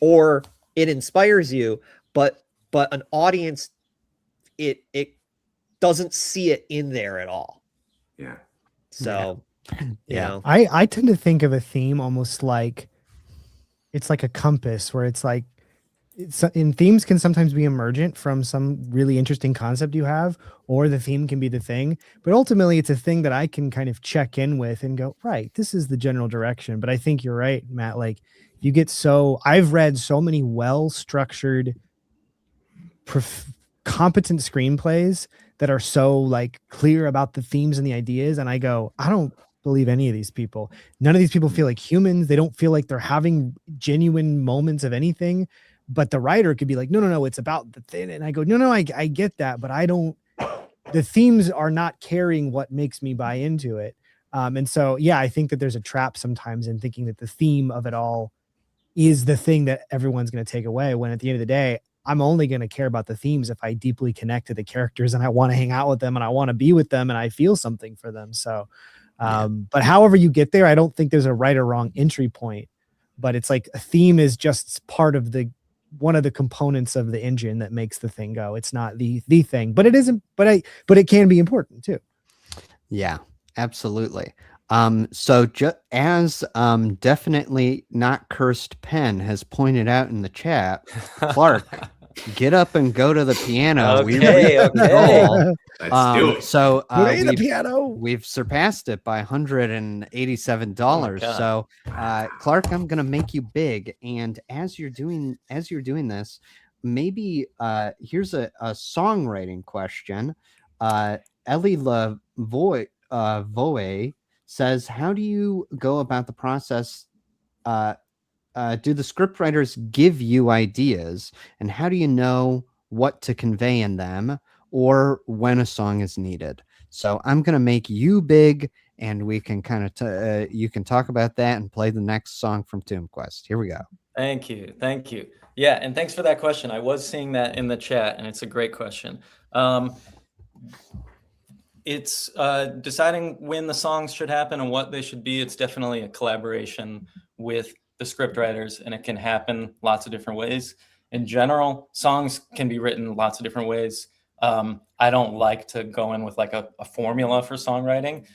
Or it inspires you, but an audience, it doesn't see it in there at all. Yeah. So, I tend to think of a theme almost like it's like a compass, where it's like in themes can sometimes be emergent from some really interesting concept you have, or the theme can be the thing, but ultimately it's a thing that I can kind of check in with and go, right, this is the general direction. But I think you're right, Matt. Like I've read so many well-structured, competent screenplays that are so like clear about the themes and the ideas. And I go, I don't believe any of these people. None of these people feel like humans. They don't feel like they're having genuine moments of anything. But the writer could be like, no, it's about the thing. And I go, no, I get that, but the themes are not carrying what makes me buy into it. And so, I think that there's a trap sometimes in thinking that the theme of it all is the thing that everyone's going to take away, when at the end of the day, I'm only going to care about the themes if I deeply connect to the characters and I want to hang out with them and I want to be with them and I feel something for them. So, but however you get there, I don't think there's a right or wrong entry point, but it's like a theme is just part of one of the components of the engine that makes the thing go. It's not the thing, but it isn't, but it can be important too. Yeah, absolutely. So as definitely not cursed Pen has pointed out in the chat, Clark, get up and go to the piano. We Okay, reached the okay. goal. Let's do it. So Play the piano. we've surpassed it by $187. God. So Clark, I'm gonna make you big. And as you're doing this, maybe here's a songwriting question. Ellie Voe says, how do you go about the process? Do the script writers give you ideas, and how do you know what to convey in them or when a song is needed? So I'm going to make you big, and we can kind of you can talk about that and play the next song from Tomb Quest. Here we go. Thank you. Thank you. Yeah, and thanks for that question. I was seeing that in the chat, and it's a great question. It's deciding when the songs should happen and what they should be. It's definitely a collaboration with the script writers, and it can happen lots of different ways. In general, songs can be written lots of different ways. I don't like to go in with like a formula for songwriting.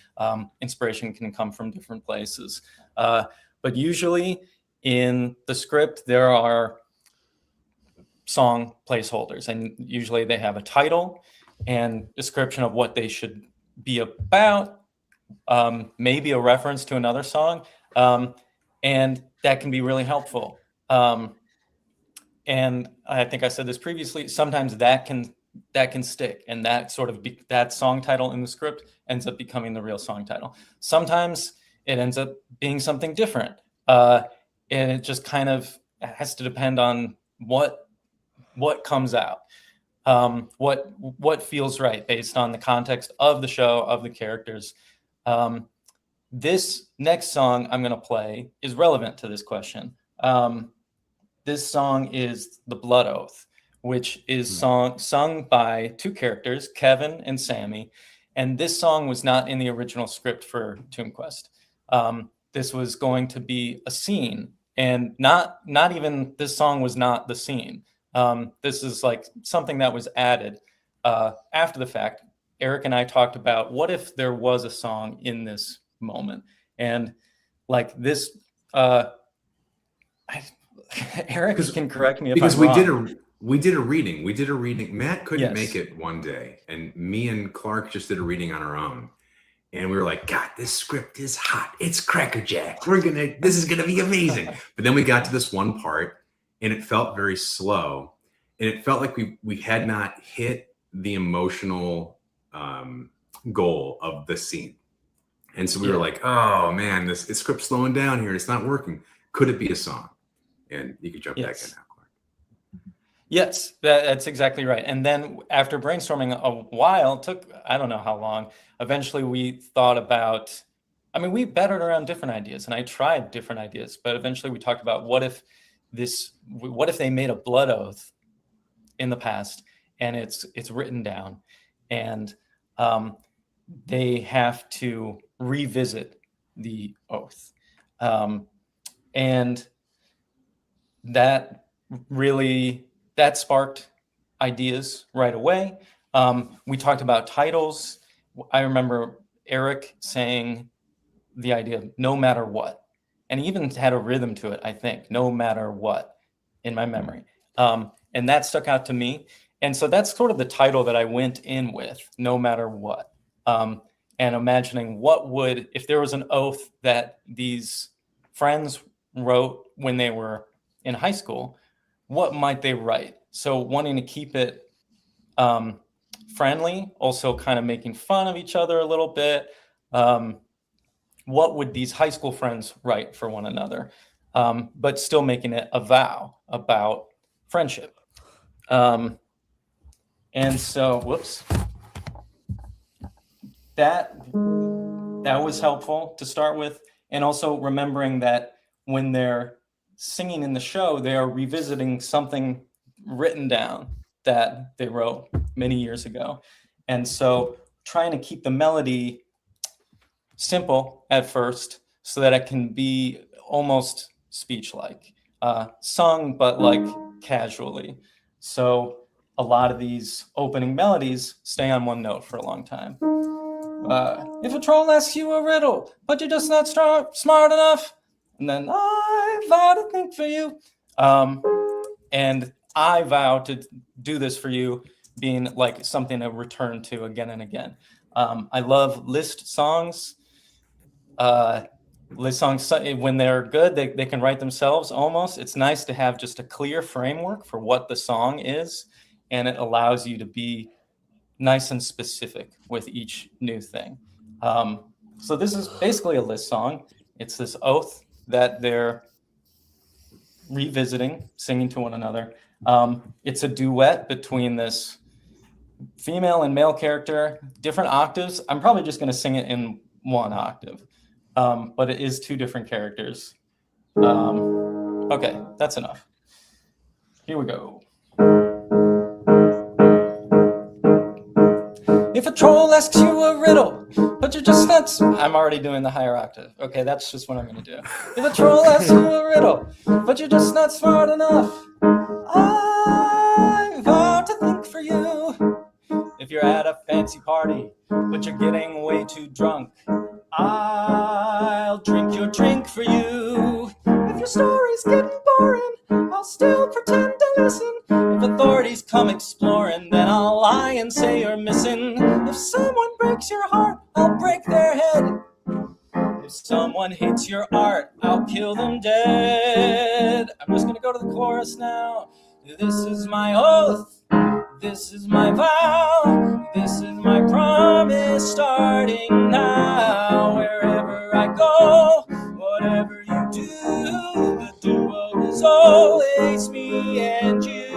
Inspiration can come from different places. But usually in the script, there are song placeholders, and usually they have a title and description of what they should be about, maybe a reference to another song, and that can be really helpful. And I think I said this previously, sometimes that can stick, and that sort of that song title in the script ends up becoming the real song title. Sometimes it ends up being something different, and it just kind of has to depend on what comes out. What feels right based on the context of the show, of the characters. This next song I'm going to play is relevant to this question. This song is The Blood Oath, which is sung by two characters, Kevin and Sammy. And this song was not in the original script for Tomb Quest. This was going to be a scene, and not even this song was not the scene. This is like something that was added after the fact. Eric and I talked about what if there was a song in this moment, and like this. Eric can correct me if because I'm wrong. we did a reading. Matt couldn't Yes. make it one day, and me and Clark just did a reading on our own. And we were like, God, this script is hot. It's crackerjack. This is gonna be amazing. But then we got to this one part, and it felt very slow, and it felt like we had not hit the emotional goal of the scene. And so we were like, oh man, this script's slowing down here. It's not working. Could it be a song? And you could jump back in now, Clark. Yes, that's exactly right. And then after brainstorming a while, took, I don't know how long, eventually we thought about, we battered around different ideas, and I tried different ideas, but eventually we talked about what if they made a blood oath in the past, and it's written down, and they have to revisit the oath. And that sparked ideas right away. We talked about titles. I remember Eric saying the idea of no matter what, and he even had a rhythm to it, I think, no matter what, in my memory. And that stuck out to me. And so that's sort of the title that I went in with, no matter what. And imagining if there was an oath that these friends wrote when they were in high school, what might they write? So wanting to keep it friendly, also kind of making fun of each other a little bit. What would these high school friends write for one another? But still making it a vow about friendship. And so, whoops. That was helpful to start with. And also remembering that when they're singing in the show, they are revisiting something written down that they wrote many years ago. And so trying to keep the melody simple at first so that it can be almost speech-like, sung, but like casually. So a lot of these opening melodies stay on one note for a long time. If a troll asks you a riddle, but you're just not smart enough, and then I vow to think for you. And I vow to do this for you, being like something to return to again and again. I love list songs. List songs, when they're good, they can write themselves almost. It's nice to have just a clear framework for what the song is, and it allows you to be nice and specific with each new thing. So this is basically a list song. It's this oath that they're revisiting, singing to one another. It's a duet between this female and male character, different octaves. I'm probably just going to sing it in one octave, but it is two different characters. Okay, that's enough. Here we go. If a troll asks you a riddle, but you're just not... I'm already doing the higher octave. Okay, that's just what I'm going to do. If a troll asks you a riddle, but you're just not smart enough, I vow to think for you. If you're at a fancy party, but you're getting way too drunk, I'll drink your drink for you. If your story's getting boring, I'll still pretend to listen. If authorities come exploring, then I'll lie and say you're missing. If someone breaks your heart, I'll break their head. If someone hates your art, I'll kill them dead. I'm just gonna go to the chorus now. This is my oath. This is my vow. This is my promise starting now. Wherever I go, whatever you do, the duo is always me and you.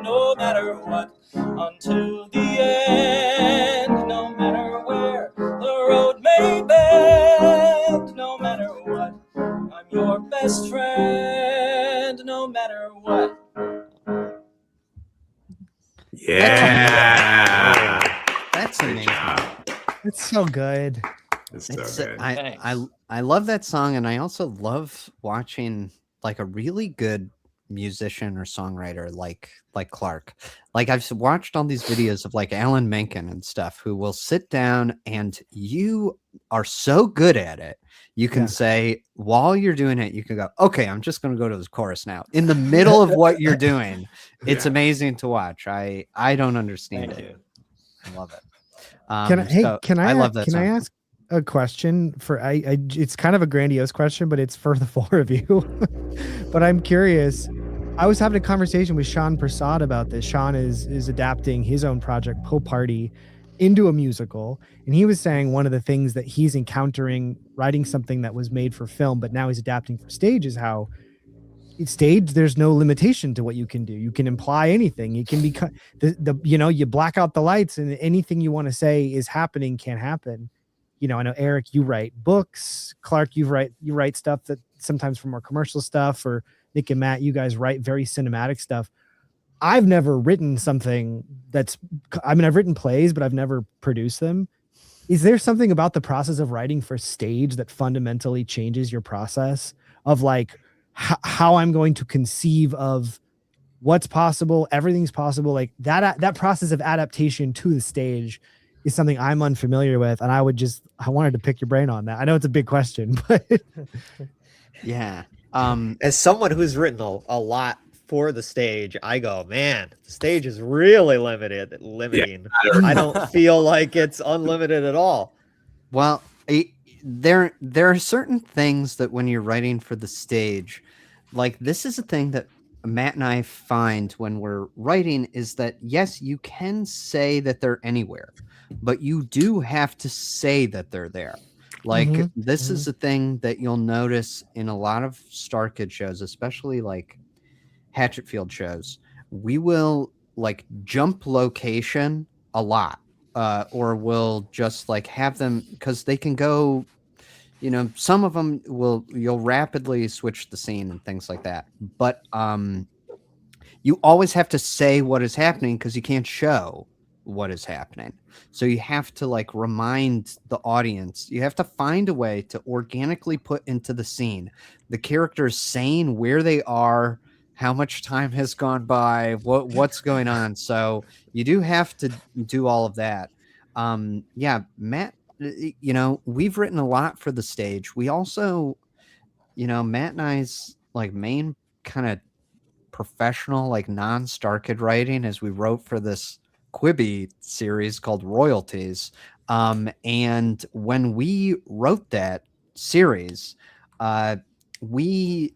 No matter what, until the end. No matter where the road may bend. No matter what, I'm your best friend. No matter what. Yeah. That's Great amazing. job. It's so good. It's so It's, good. I love that song, and I also love watching like a really good musician or songwriter like Clark. Like I've watched all these videos of like Alan Menken and stuff who will sit down, and you are so good at it. You can say while you're doing it, you can go, okay, I'm just going to go to the chorus now. In the middle of what you're doing, it's amazing to watch. I don't understand Thank it. you. I love it. I love that song. I ask a question for it's kind of a grandiose question, but it's for the four of you. But I'm curious. I was having a conversation with Sean Prasad about this. Sean is adapting his own project, Poe Party, into a musical, and he was saying one of the things that he's encountering writing something that was made for film, but now he's adapting for stage, is how stage there's no limitation to what you can do. You can imply anything. It can be you black out the lights and anything you want to say is happening can happen. I know Eric, you write books. Clark, you write stuff that sometimes for more commercial stuff, or Nick and Matt, you guys write very cinematic stuff. I've never written something I've written plays, but I've never produced them. Is there something about the process of writing for stage that fundamentally changes your process of like how I'm going to conceive of what's possible? Everything's possible. Like that process of adaptation to the stage is something I'm unfamiliar with. And I wanted to pick your brain on that. I know it's a big question, but Yeah. As someone who's written a lot for the stage, I go, man, the stage is really limiting. I don't feel like it's unlimited at all. Well, there are certain things that when you're writing for the stage, like this is a thing that Matt and I find when we're writing, is that yes, you can say that they're anywhere, but you do have to say that they're there. Like this is a thing that you'll notice in a lot of StarKid shows, especially like Hatchetfield shows. We will like jump location a lot, or we'll just like have them, because they can go, some of them you'll rapidly switch the scene and things like that. But you always have to say what is happening because you can't show what is happening. So you have to like remind the audience. You have to find a way to organically put into the scene the characters saying where they are, how much time has gone by, what's going on. So you do have to do all of that. Yeah, Matt, you know, we've written a lot for the stage. We also, you know, Matt and I's like main kind of professional, like non-StarKid writing as we wrote for this Quibi series called Royalties. And when we wrote that series, we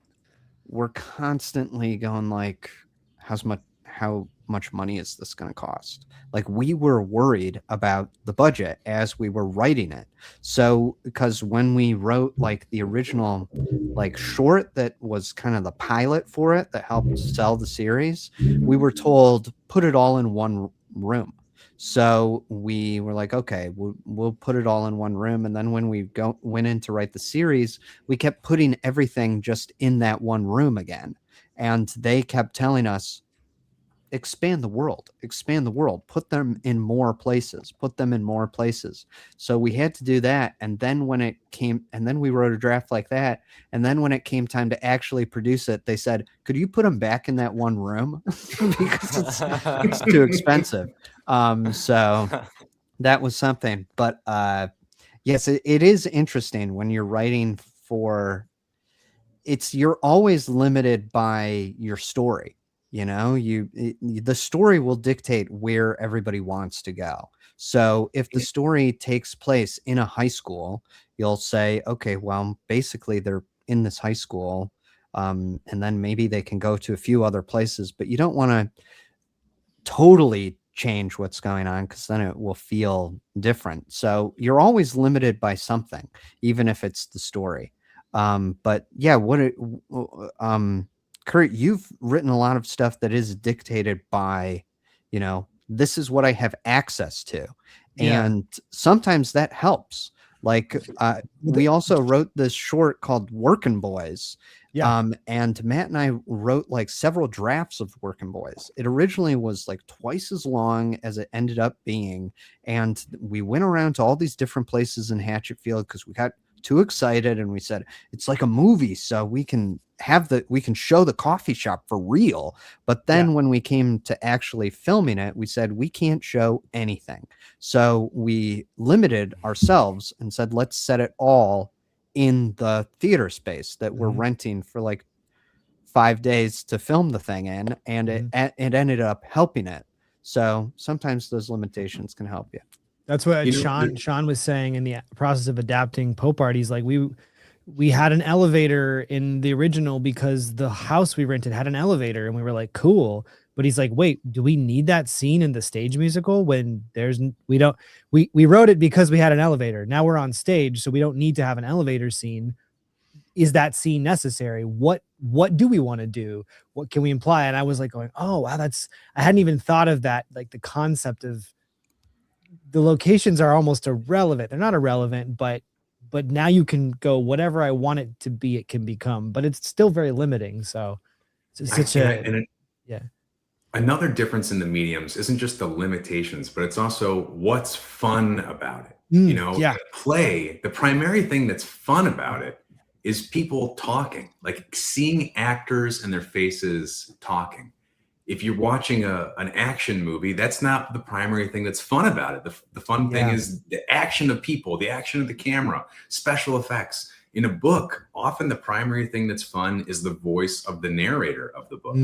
were constantly going like, how much money is this going to cost? Like we were worried about the budget as we were writing it. So because when we wrote like the original like short that was kind of the pilot for it that helped sell the series, we were told put it all in one room. So we were like, okay, we'll put it all in one room. And then when we went in to write the series, we kept putting everything just in that one room again. And they kept telling us, expand the world, put them in more places, So we had to do that. And then we wrote a draft like that. And then when it came time to actually produce it, they said, could you put them back in that one room? Because it's too expensive. So that was something. But yes, it is interesting when you're writing for, you're always limited by your story. You know, the story will dictate where everybody wants to go. So if the story takes place in a high school, you'll say, okay, well, basically they're in this high school, and then maybe they can go to a few other places, but you don't want to totally change what's going on because then it will feel different. So you're always limited by something, even if it's the story. But yeah, Kurt, you've written a lot of stuff that is dictated by, you know, this is what I have access to. Yeah. And sometimes that helps. Like we also wrote this short called Workin' Boys. Yeah. And Matt and I wrote like several drafts of Workin' Boys. It originally was like twice as long as it ended up being. And we went around to all these different places in Hatchetfield because we got too excited and we said it's like a movie, so we can show the coffee shop for real. But then when we came to actually filming it, we said we can't show anything. So we limited ourselves and said let's set it all in the theater space that we're renting for like 5 days to film the thing in, and it ended up helping it. So sometimes those limitations can help you. That's what Sean was saying in the process of adapting Pope Parties. Like we had an elevator in the original because the house we rented had an elevator, and we were like, cool. But he's like, wait, do we need that scene in the stage musical when we wrote it because we had an elevator. Now we're on stage, so we don't need to have an elevator scene. Is that scene necessary? What do we want to do? What can we imply? And I was like going, oh wow, I hadn't even thought of that. Like the concept of the locations are almost irrelevant. They're not irrelevant, but now you can go whatever I want it to be, it can become, but it's still very limiting. So it's another difference in the mediums isn't just the limitations, but it's also what's fun about it. Play, the primary thing that's fun about it is people talking, like seeing actors and their faces talking. If you're watching an action movie, that's not the primary thing that's fun about it. The fun thing is the action of people, the action of the camera, special effects. In a book, often the primary thing that's fun is the voice of the narrator of the book.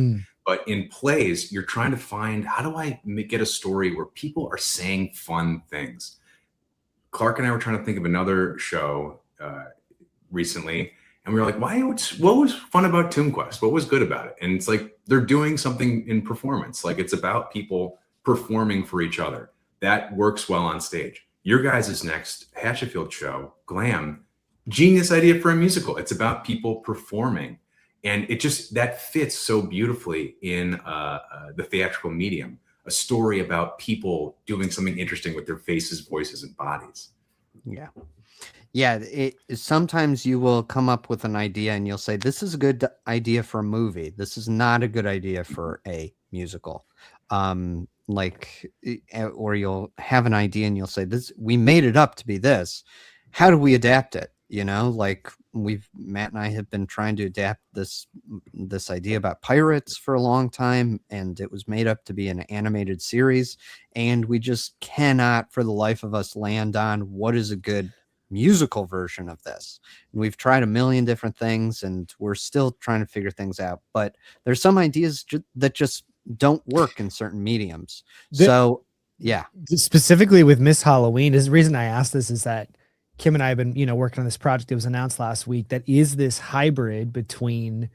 But in plays, you're trying to find, how do I get a story where people are saying fun things? Clark and I were trying to think of another show recently, and we were like, what was fun about Tomb Quest? What was good about it? And it's like, they're doing something in performance. Like it's about people performing for each other. That works well on stage. Your guys' next Hatchetfield show, Glam, genius idea for a musical. It's about people performing. And it just, that fits so beautifully in the theatrical medium, a story about people doing something interesting with their faces, voices, and bodies. Yeah. Yeah, sometimes you will come up with an idea and you'll say, this is a good idea for a movie. This is not a good idea for a musical. Or you'll have an idea and you'll say, we made it up to be this. How do we adapt it? You know, like Matt and I have been trying to adapt this idea about pirates for a long time, and it was made up to be an animated series, and we just cannot for the life of us land on what is a good musical version of this. And we've tried a million different things, and we're still trying to figure things out, but there's some ideas that just don't work in certain mediums. So yeah, specifically with Miss Halloween, is the reason I asked this is that Kim and I have been, working on this project that was announced last week that is this hybrid between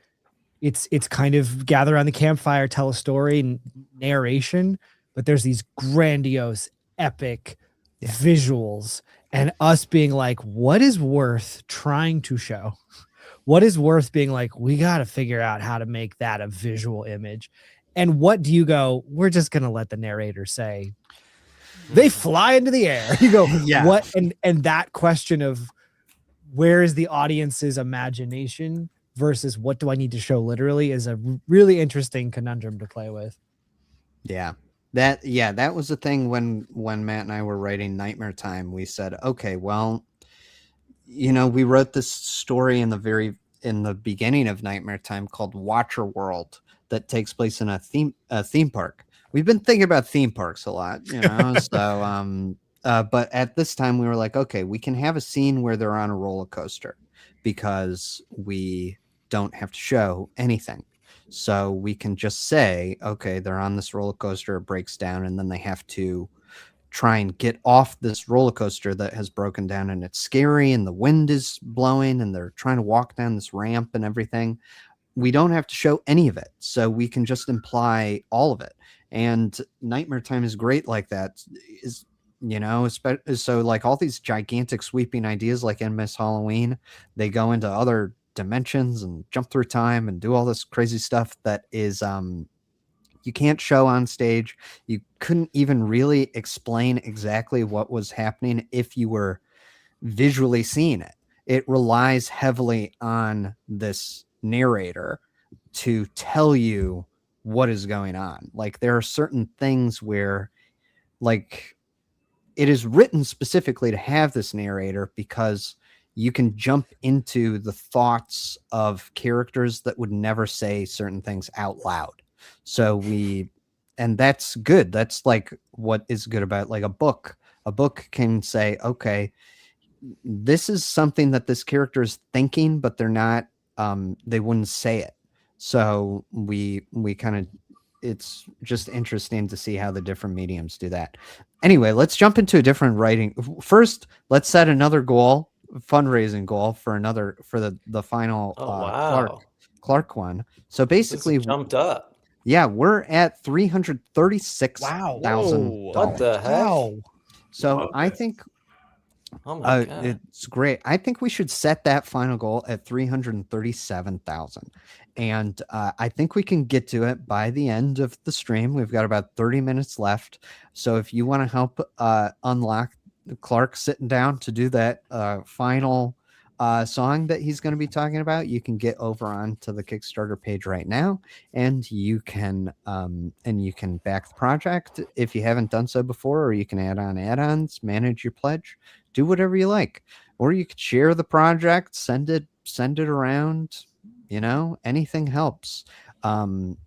it's kind of gather on the campfire, tell a story and narration, but there's these grandiose, epic visuals and us being like, what is worth trying to show? What is worth being like, we got to figure out how to make that a visual image. And what do you go, we're just going to let the narrator say, they fly into the air. You go, what? And that question of where is the audience's imagination versus what do I need to show literally is a really interesting conundrum to play with. Yeah. That was the thing when Matt and I were writing Nightmare Time. We said, okay, well, we wrote this story in the beginning of Nightmare Time called Watcher World that takes place in a theme park. We've been thinking about theme parks a lot, so but at this time we were like, okay, we can have a scene where they're on a roller coaster because we don't have to show anything. So we can just say, okay, they're on this roller coaster, it breaks down, and then they have to try and get off this roller coaster that has broken down, and it's scary, and the wind is blowing, and they're trying to walk down this ramp and everything. We don't have to show any of it, so we can just imply all of it. And Nightmare Time is great like that. So like all these gigantic sweeping ideas, like in Miss Halloween, they go into other dimensions and jump through time and do all this crazy stuff that is you can't show on stage. You couldn't even really explain exactly what was happening if you were visually seeing it. It relies heavily on this narrator to tell you what is going on. Like there are certain things where like it is written specifically to have this narrator because you can jump into the thoughts of characters that would never say certain things out loud. And that's good. That's like what is good about like a book. A book can say, okay, this is something that this character is thinking, but they're not, they wouldn't say it. So we kind of, it's just interesting to see how the different mediums do that. Anyway, let's jump into a different writing. First, let's set another goal, fundraising goal for the final Clark one. So basically jumped up. Yeah, we're at $336,000. What the heck? Wow. So I think it's great. I think we should set that final goal at 337,000. And I think we can get to it by the end of the stream. We've got about 30 minutes left. So if you want to help unlock Clark sitting down to do that final song that he's going to be talking about, you can get over onto the Kickstarter page right now, and you can back the project if you haven't done so before, or you can add on add-ons, manage your pledge, do whatever you like, or you could share the project, send it around. Anything helps. So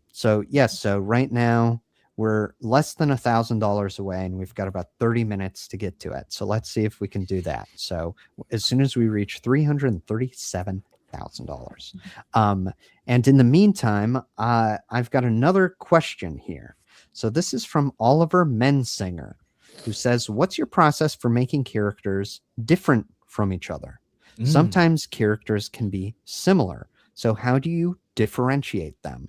right now we're less than $1,000 away, and we've got about 30 minutes to get to it. So let's see if we can do that. So as soon as we reach $337,000, and in the meantime, I've got another question here. So this is from Oliver Mensinger, who says, "What's your process for making characters different from each other? Sometimes characters can be similar. So how do you differentiate them?"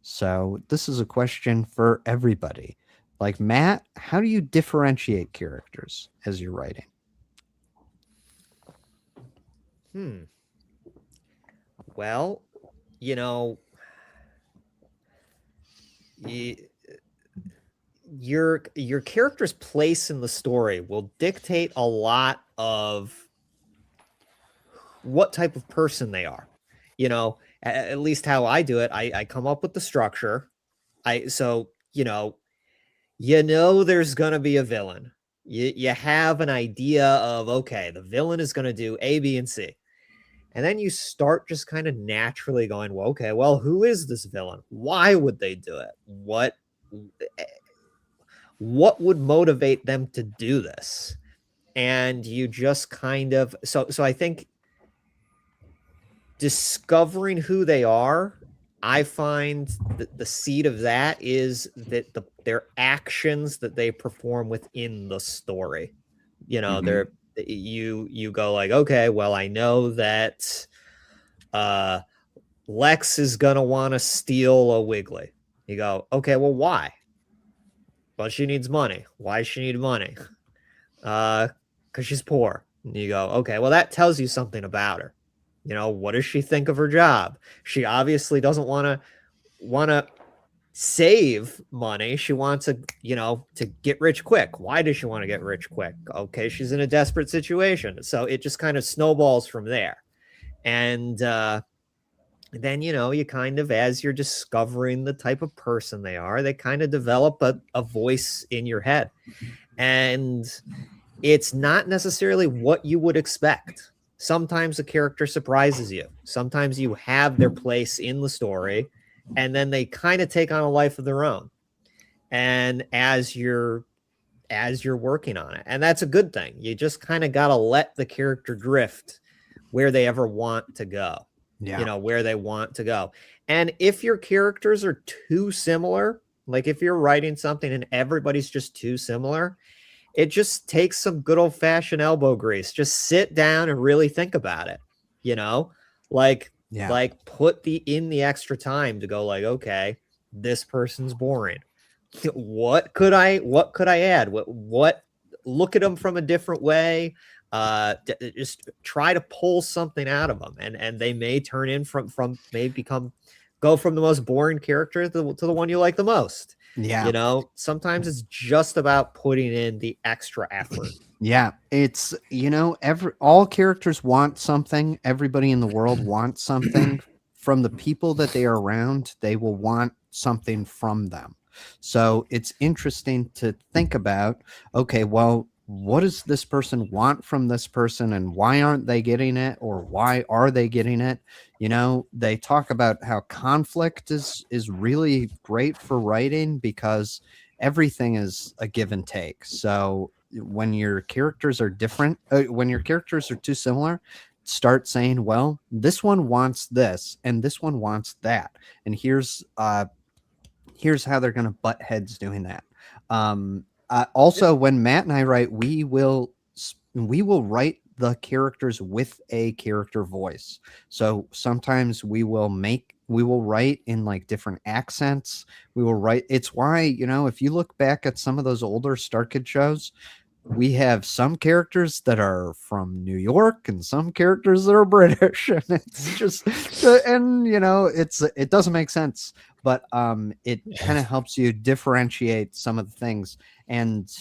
So this is a question for everybody. Like, Matt, how do you differentiate characters as you're writing? Well, your character's place in the story will dictate a lot of what type of person they are. At least how I do it, I come up with the structure. There's gonna be a villain. You have an idea of, okay, the villain is gonna do A, B, and C. And then you start just kind of naturally going, well, okay, well, who is this villain? Why would they do it? What would motivate them to do this? And you just kind of, so I think discovering who they are, I find that the seed of that is that their actions that they perform within the story. You know, they're you go like, okay, well, I know that Lex is gonna want to steal a Wiggly. You go, okay, well, why? Well, she needs money. Why does she need money? Because she's poor. And you go, okay, well, that tells you something about her. You know, what does she think of her job? She obviously doesn't want to save money. She wants to, you know, to get rich quick. Why does she want to get rich quick? Okay, she's in a desperate situation. So it just kind of snowballs from there. And then, you know, you kind of, as you're discovering the type of person they are, they kind of develop a voice in your head. And it's not necessarily what you would expect. Sometimes a character surprises you. Sometimes you have their place in the story, and then they kind of take on a life of their own. And as you're working on it, and that's a good thing. You just kind of got to let the character drift where they ever want to go. Yeah. You know, where they want to go. And if your characters are too similar, like if you're writing something and everybody's just too similar, it just takes some good old fashioned elbow grease. Just sit down and really think about it. You know, like put in the extra time to go like, okay, this person's boring. What could I add? What look at them from a different way. Just try to pull something out of them, and they may turn in go from the most boring character to the one you like the most. Yeah, you know, sometimes it's just about putting in the extra effort. Yeah, it's, you know, all characters want something. Everybody in the world wants something from the people that they are around. They will want something from them. So it's interesting to think about, okay, well, what does this person want from this person, and why aren't they getting it, or why are they getting it? You know, they talk about how conflict is really great for writing, because everything is a give and take. So when your characters are different, when your characters are too similar, start saying, well, this one wants this and this one wants that, and here's how they're going to butt heads doing that. Also, when Matt and I write, we will write the characters with a character voice. So sometimes we will write in like different accents. We will write. It's why, you know, if you look back at some of those older StarKid shows, we have some characters that are from New York and some characters that are British, and it's just, and you know, it doesn't make sense, but it kind of helps you differentiate some of the things. And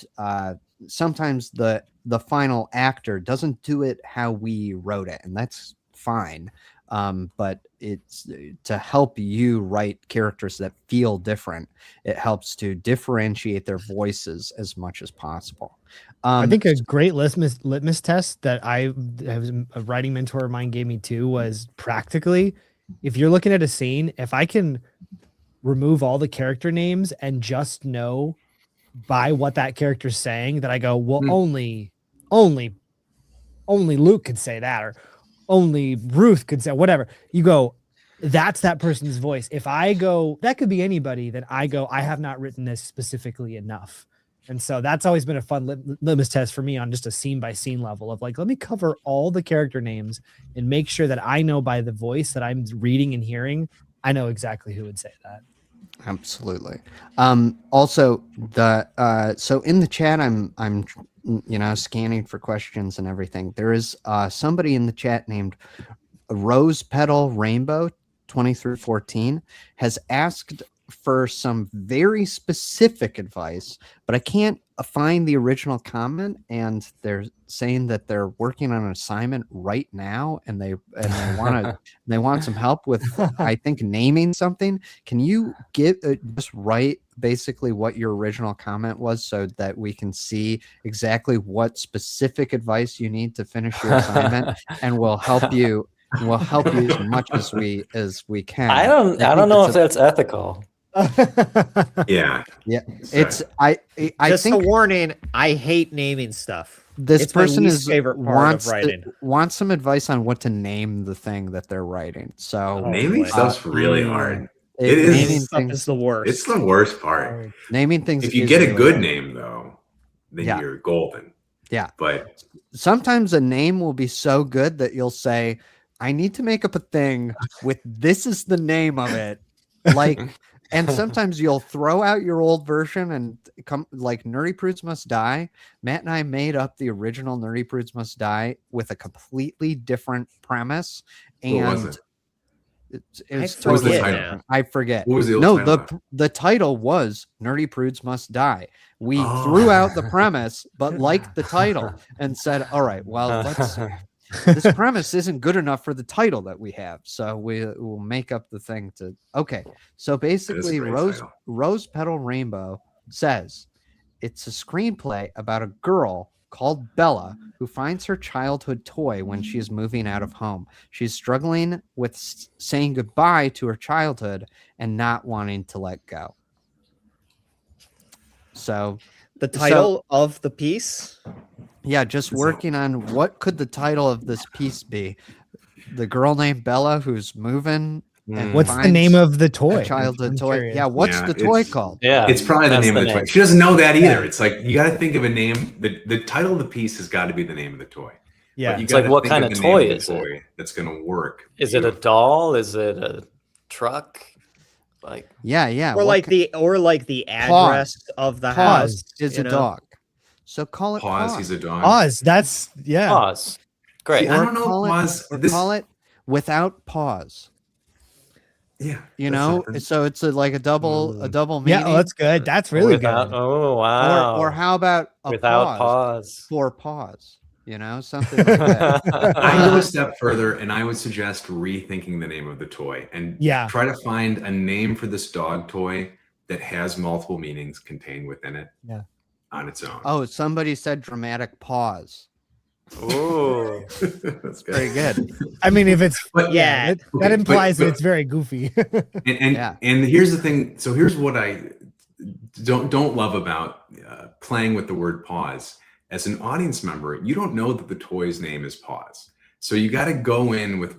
sometimes the final actor doesn't do it how we wrote it, and that's fine. But it's to help you write characters that feel different. It helps to differentiate their voices as much as possible. I think a great litmus test that a writing mentor of mine gave me too was, practically, if you're looking at a scene, if I can remove all the character names and just know by what that character's saying, that I go, well, only Luke could say that, or only Ruth could say whatever. You go, that's that person's voice. If I go, that could be anybody, then I go, I have not written this specifically enough. And so that's always been a fun litmus test for me on just a scene by scene level of like, let me cover all the character names and make sure that I know by the voice that I'm reading and hearing, I know exactly who would say that. Absolutely. Also, so in the chat, I'm you know, scanning for questions and everything. There is somebody in the chat named Rose Petal Rainbow 2314 has asked for some very specific advice, but I can't find the original comment, and they're saying that they're working on an assignment right now, and they want some help with, I think, naming something. Can you just write basically what your original comment was, so that we can see exactly what specific advice you need to finish your assignment, and we'll help you We'll help you as much as we can. I don't think know if it's a- that's ethical. Yeah. Yeah, So, it's I Just think a warning, I hate naming stuff. this It's my person least is favorite part wants of writing. wants some advice on what to name the thing that they're writing. So naming boy. stuff's really hard. It Naming is. stuff is the worst. It's the worst part. naming things. If you is get a really good hard. name though, then Yeah. you're golden. Yeah. But Sometimes a name will be so good that you'll say, I need to make up a thing with this is the name of it. Like, and sometimes you'll throw out your old version and come like Nerdy Prudes Must Die. Matt and I made up the original Nerdy Prudes Must Die with a completely different premise. what was And it? it was I totally forget different. now. I forget. What was the old No, title? the title was Nerdy Prudes Must Die. We Oh. threw out the premise, but liked the title and said, all right, well, this premise isn't good enough for the title that we have. So we'll make up the thing to, okay. So basically great title. Rose Petal Rainbow says it's a screenplay about a girl called Bella who finds her childhood toy when she is moving out of home. She's struggling with saying goodbye to her childhood and not wanting to let go. So The title of the piece? yeah, just working on what could the title of this piece be. The girl named Bella who's moving. And What's the finds name of the a toy? childhood I'm toy? curious. Yeah, what's Yeah, the toy it's- called? Yeah, It's probably the that's name of the toy. She doesn't know that either. It's like you got to think of a name. The title of the piece has got to be the name of the toy. Yeah. But you It's like, gotta what think kind of of the name toy the is it? toy that's going to work. Is it a doll? Is it a truck? Like, Yeah. Or what like ki- the address of the house. Pause is you a know? dog. So call it Pause? Pause. He's a dog. Oz. That's yeah. pause. Great. See, I don't know. Call Pause. it, or This- call it Without Pause. Yeah. You that's know, something. so it's like a double meaning. Yeah, oh, that's good. That's really Without, good. oh wow. Or how about a without pause pause. for pause? You know, something like that. I go a step further, and I would suggest rethinking the name of the toy and Yeah. try to find a name for this dog toy that has multiple meanings contained within it. Yeah. On its own. Oh, somebody said dramatic pause. Ooh. That's good. Very good. I mean, if it's But Yeah. that okay, implies but- that it's very goofy. and Yeah. and here's the thing. So here's what I don't love about playing with the word pause. As an audience member, you don't know that the toy's name is Pause. So you got to go in with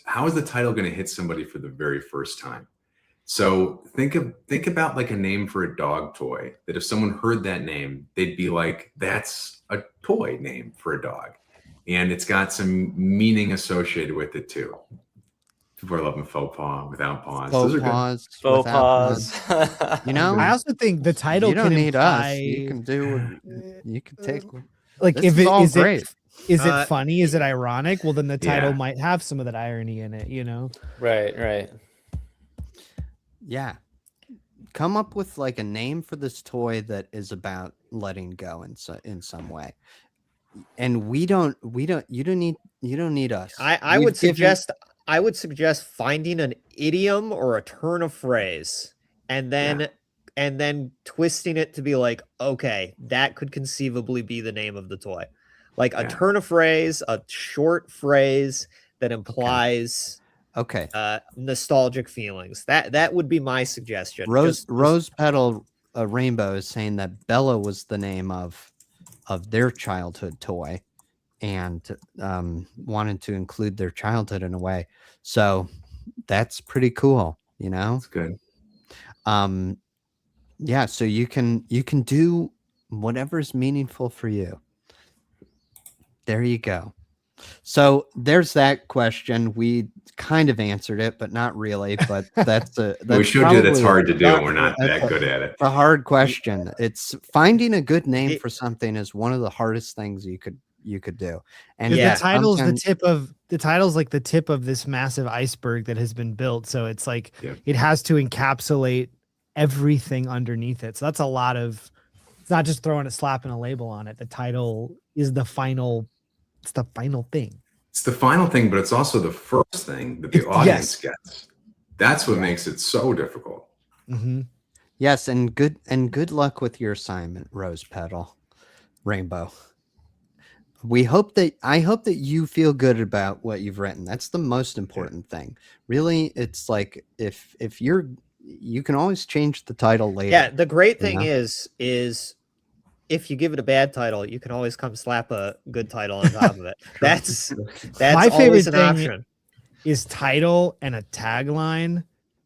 how is the title going to hit somebody for the very first time? So think about like a name for a dog toy that if someone heard that name, they'd be like, that's a toy name for a dog. And it's got some meaning associated with it too. People are loving faux pas, without pause. Faux Those are good. pause. Faux without pause. You know, I also think the title you don't can need imply, us. You can do. You can take. like This if is it all is great. is Uh, it funny? Is it ironic? Well, then the title Yeah. might have some of that irony in it. You know. right. Yeah. Come up with like a name for this toy that is about letting go in some way. And you don't need us. I We've would given- suggest finding an idiom or a turn of phrase and then twisting it to be like, okay, that could conceivably be the name of the toy. Like a Yeah. turn of phrase, a short phrase that implies Okay. nostalgic feelings. That would be my suggestion. Rose Petal Rainbow is saying that Bella was the name of their childhood toy and wanted to include their childhood in a way. So that's pretty cool, you know? That's good. Yeah, so you can do whatever's meaningful for you. There you go. So there's that question. We kind of answered it, but not really. But that's We showed you that's probably hard to do. a- We're not that good at it. a hard question. It's finding a good name It- for something is one of the hardest things you could do. And And Yeah. the title's sometimes- the title's like the tip of this massive iceberg that has been built. So it's like Yeah. it has to encapsulate everything underneath it. So that's a lot of. It's not just slapping a label on it. The title is the final. It's the final thing. It's the final thing, but it's also the first thing that the Yes. audience gets. That's what makes it so difficult. Mm-hmm. Yes, and good luck with your assignment, Rose Petal Rainbow. I hope that you feel good about what you've written. That's the most important thing. Really, it's like if you can always change the title later. Yeah, the great thing know? is if you give it a bad title, you can always come slap a good title on top of it. That's My favorite always an thing option. is title and a tagline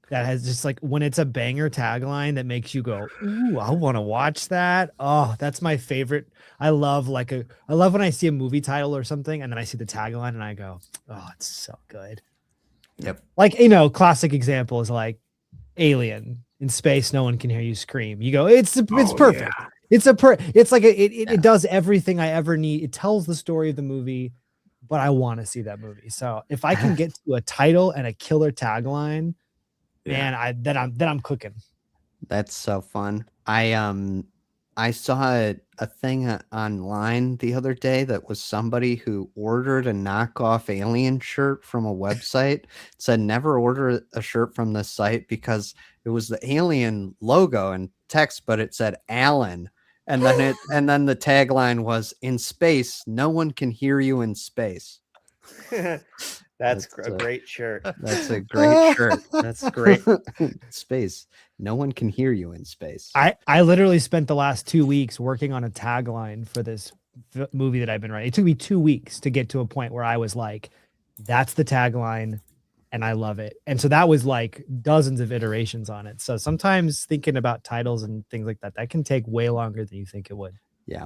that has just like when it's a banger tagline that makes you go, ooh, I want to watch that. Oh, that's my favorite. I love when I see a movie title or something and then I see the tagline and I go, oh, it's so good. Yep. Like, classic example is like Alien. In space, no one can hear you scream. You go, it's perfect. Yeah. It's like it does everything I ever need. It tells the story of the movie, but I want to see that movie. So if I can get to a title and a killer tagline, man, then I'm cooking. That's so fun. I saw a thing online the other day that was somebody who ordered a knockoff Alien shirt from a website. It said never order a shirt from this site because it was the Alien logo and text, but it said Alan. And then the tagline was, in space, no one can hear you in space. That's a great shirt. That's a great shirt. That's great. Space. No one can hear you in space. I literally spent the last 2 weeks working on a tagline for this movie that I've been writing. It took me 2 weeks to get to a point where I was like, that's the tagline and I love it. And so that was like dozens of iterations on it. So sometimes thinking about titles and things like that can take way longer than you think it would. Yeah.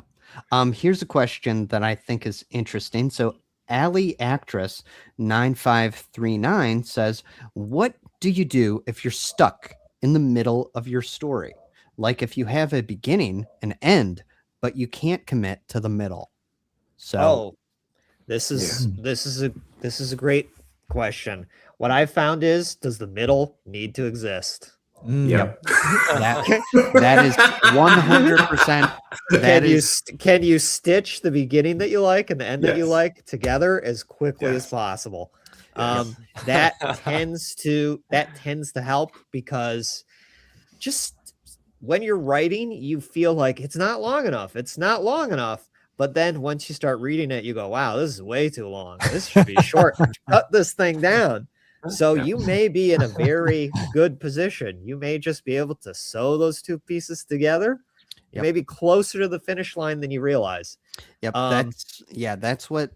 Here's a question that I think is interesting. So Alley Actress 9539 says, what do you do if you're stuck in the middle of your story? Like if you have a beginning, an end, but you can't commit to the middle. So this is a great question. What I've found is, does the middle need to exist? Yep. That is 100%. Can you stitch the beginning that you like and the end that you like together as quickly as possible? That tends to help, because just when you're writing, you feel like it's not long enough. But then once you start reading it, you go, wow, this is way too long. This should be short. Cut this thing down. So you may be in a very good position. You may just be able to sew those two pieces together. You may be closer to the finish line than you realize. Yep. That's what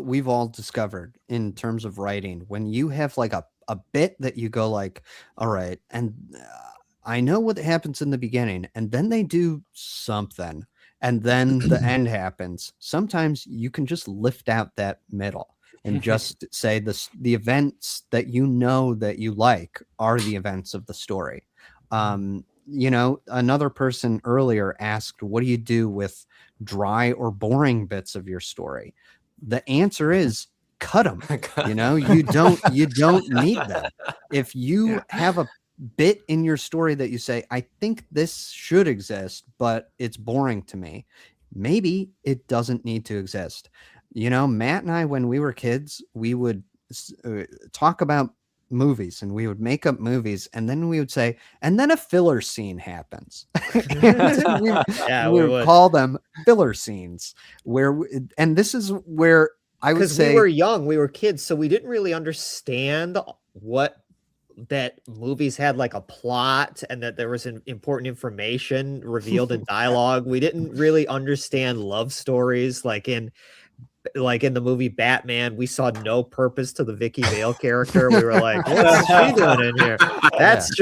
we've all discovered in terms of writing. When you have like a bit that you go like, all right, and I know what happens in the beginning, and then they do something, and then the end happens. Sometimes you can just lift out that middle and just say the events that you know that you like are the events of the story. Another person earlier asked, what do you do with dry or boring bits of your story? The answer is cut them. You don't need them. If you have a bit in your story that you say, I think this should exist, but it's boring to me, maybe it doesn't need to exist. Matt and I, when we were kids, we would talk about movies and we would make up movies, and then we would say, and then a filler scene happens. we would call them filler scenes, and this is where I would say, we were young, we were kids, so we didn't really understand that movies had like a plot and that there was important information revealed in dialogue. We didn't really understand love stories like in the movie Batman. We saw no purpose to the Vicky Vale character. We were like, what's she doing in here? That's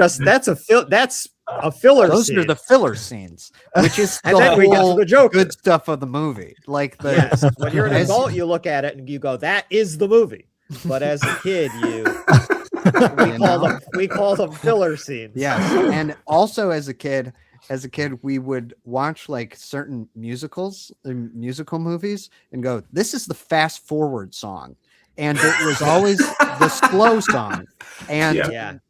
a filler Those scene. are the filler scenes, which is and then we get to the Joker. Good stuff of the movie. Like when you're an adult, you look at it and you go, that is the movie. But as a kid, we call them filler scenes. Yes. And also as a kid, we would watch like certain musical movies and go, this is the fast forward song. And it was always the slow song. And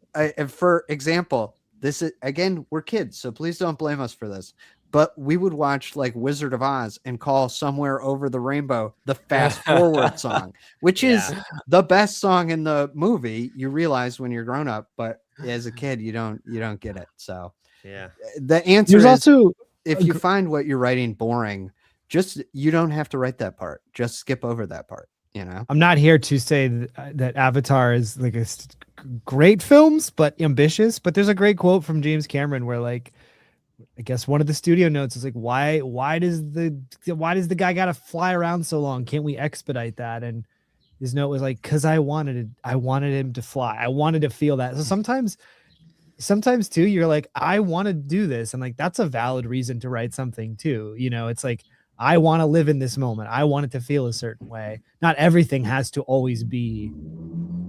for example, this is, again, we're kids, so please don't blame us for this. But we would watch like Wizard of Oz and call Somewhere Over the Rainbow the fast forward song, which is the best song in the movie. You realize when you're grown up, but as a kid, you don't get it. So the answer is, also, if you find what you're writing boring, just, you don't have to write that part. Just skip over that part, you know? I'm not here to say that Avatar is like great films, but ambitious. But there's a great quote from James Cameron where, like, I guess one of the studio notes is like, why does the guy got to fly around so long? Can't we expedite that? And his note was like, because I wanted him to fly. I wanted to feel that. So sometimes too, you're like, I want to do this, and like that's a valid reason to write something too. You know, it's like, I want to live in this moment. I want it to feel a certain way. Not everything has to always be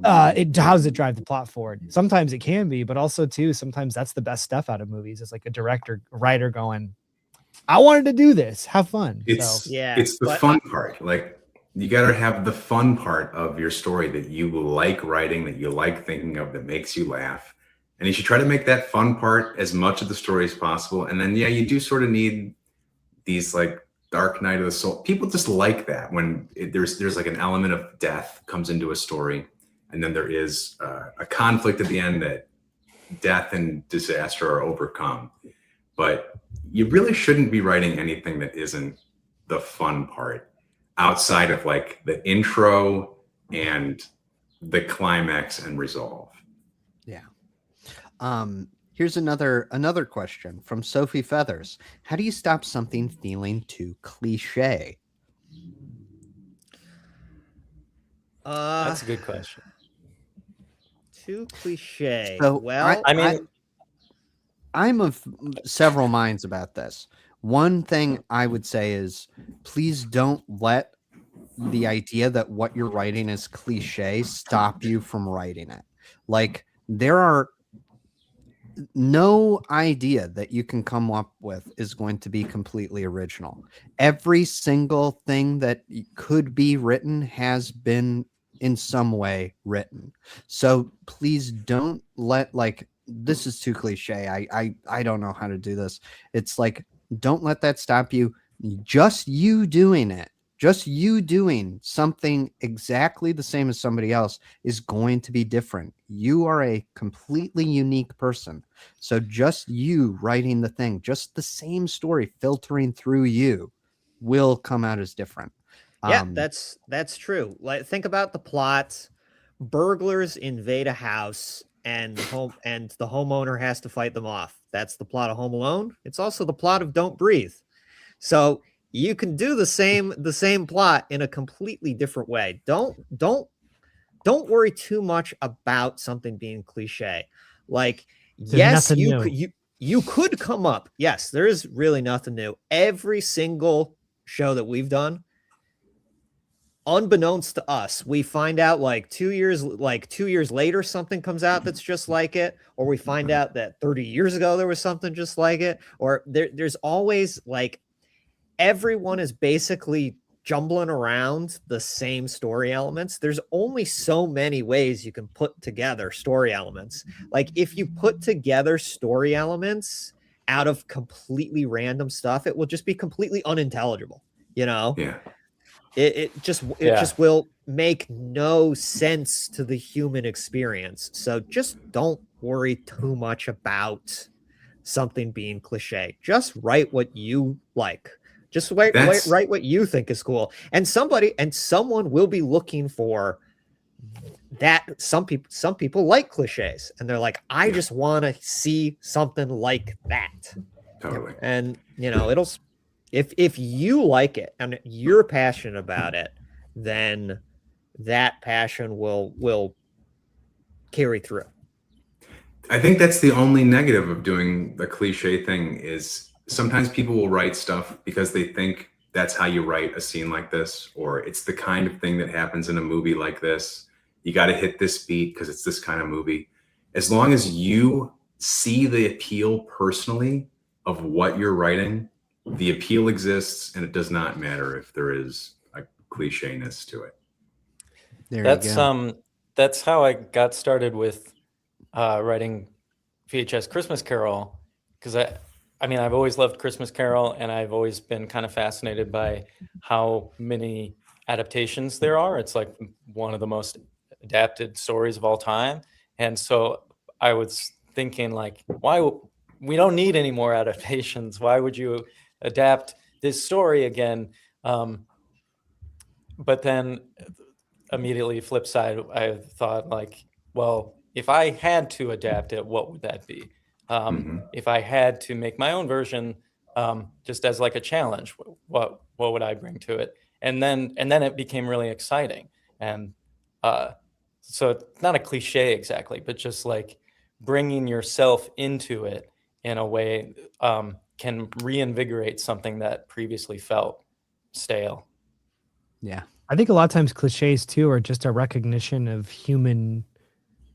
how does it drive the plot forward? Sometimes it can be, but also too, sometimes that's the best stuff out of movies. It's like a writer going, I wanted to do this. Have fun. It's Yeah, it's the fun part. Like, you got to have the fun part of your story that you like writing, that you like thinking of, that makes you laugh. And you should try to make that fun part as much of the story as possible. And then, yeah, you do sort of need these like dark night of the soul. People just like that when there's like an element of death comes into a story. And then there is a conflict at the end that death and disaster are overcome. But you really shouldn't be writing anything that isn't the fun part outside of like the intro and the climax and resolve. Yeah. Here's another question from Sophie Feathers. How do you stop something feeling too cliche? That's a good question. Too cliche. So, Well, I'm of several minds about this. One thing I would say is, please don't let the idea that what you're writing is cliche stop you from writing it. Like, there are no idea that you can come up with is going to be completely original. Every single thing that could be written has been in some way written. So please don't let, like, this is too cliche. I don't know how to do this. It's like, don't let that stop you. Just you doing it, just you doing something exactly the same as somebody else is going to be different. You are a completely unique person. So just you writing the thing, just the same story filtering through you will come out as different. Yeah, that's true. Like, think about the plot. Burglars invade a house and the homeowner has to fight them off. That's the plot of Home Alone. It's also the plot of Don't Breathe. So you can do the same plot in a completely different way. Don't worry too much about something being cliche. Like, yes, you could come up. Yes, there is really nothing new. Every single show that we've done, unbeknownst to us, we find out like 2 years later something comes out that's just like it, or we find out that 30 years ago there was something just like it, or there's always, like, everyone is basically jumbling around the same story elements. There's only so many ways you can put together story elements. Like, if you put together story elements out of completely random stuff, it will just be completely unintelligible, you know? Yeah. It just will make no sense to the human experience. So just don't worry too much about something being cliche. Just write what you like. Just write what you think is cool. And someone will be looking for that. Some people like cliches and they're like, I just want to see something like that. Totally. And if you like it and you're passionate about it, then that passion will carry through. I think that's the only negative of doing the cliche thing is sometimes people will write stuff because they think that's how you write a scene like this, or it's the kind of thing that happens in a movie like this. You got to hit this beat because it's this kind of movie. As long as you see the appeal personally of what you're writing, the appeal exists, and it does not matter if there is a cliche-ness to it. That's how I got started with writing VHS Christmas Carol, because I've always loved Christmas Carol, and I've always been kind of fascinated by how many adaptations there are. It's like one of the most adapted stories of all time. And so I was thinking, like, why we don't need any more adaptations. Why would you adapt this story again. But then immediately flip side, I thought like, well, if I had to adapt it, what would that be? If I had to make my own version, just as like a challenge, what would I bring to it? And then it became really exciting. And so it's not a cliche exactly, but just like bringing yourself into it in a way can reinvigorate something that previously felt stale. Yeah. I think a lot of times cliches too are just a recognition of human,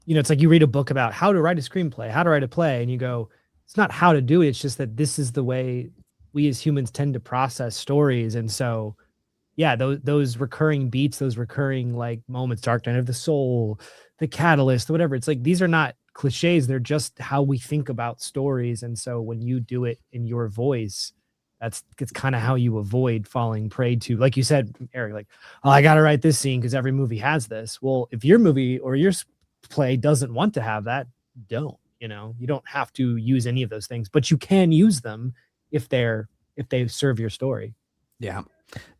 it's like you read a book about how to write a screenplay, how to write a play, and you go, it's not how to do it. It's just that this is the way we as humans tend to process stories. And so, yeah, those recurring beats, those recurring like moments, Dark Night of the Soul, the Catalyst, whatever. It's like, these are not cliches. They're just how we think about stories. And so when you do it in your voice, it's kind of how you avoid falling prey to, like you said, Eric, like, oh, I got to write this scene because every movie has this. Well, if your movie or your play doesn't want to have that, don't, you don't have to use any of those things, but you can use them if they serve your story. Yeah.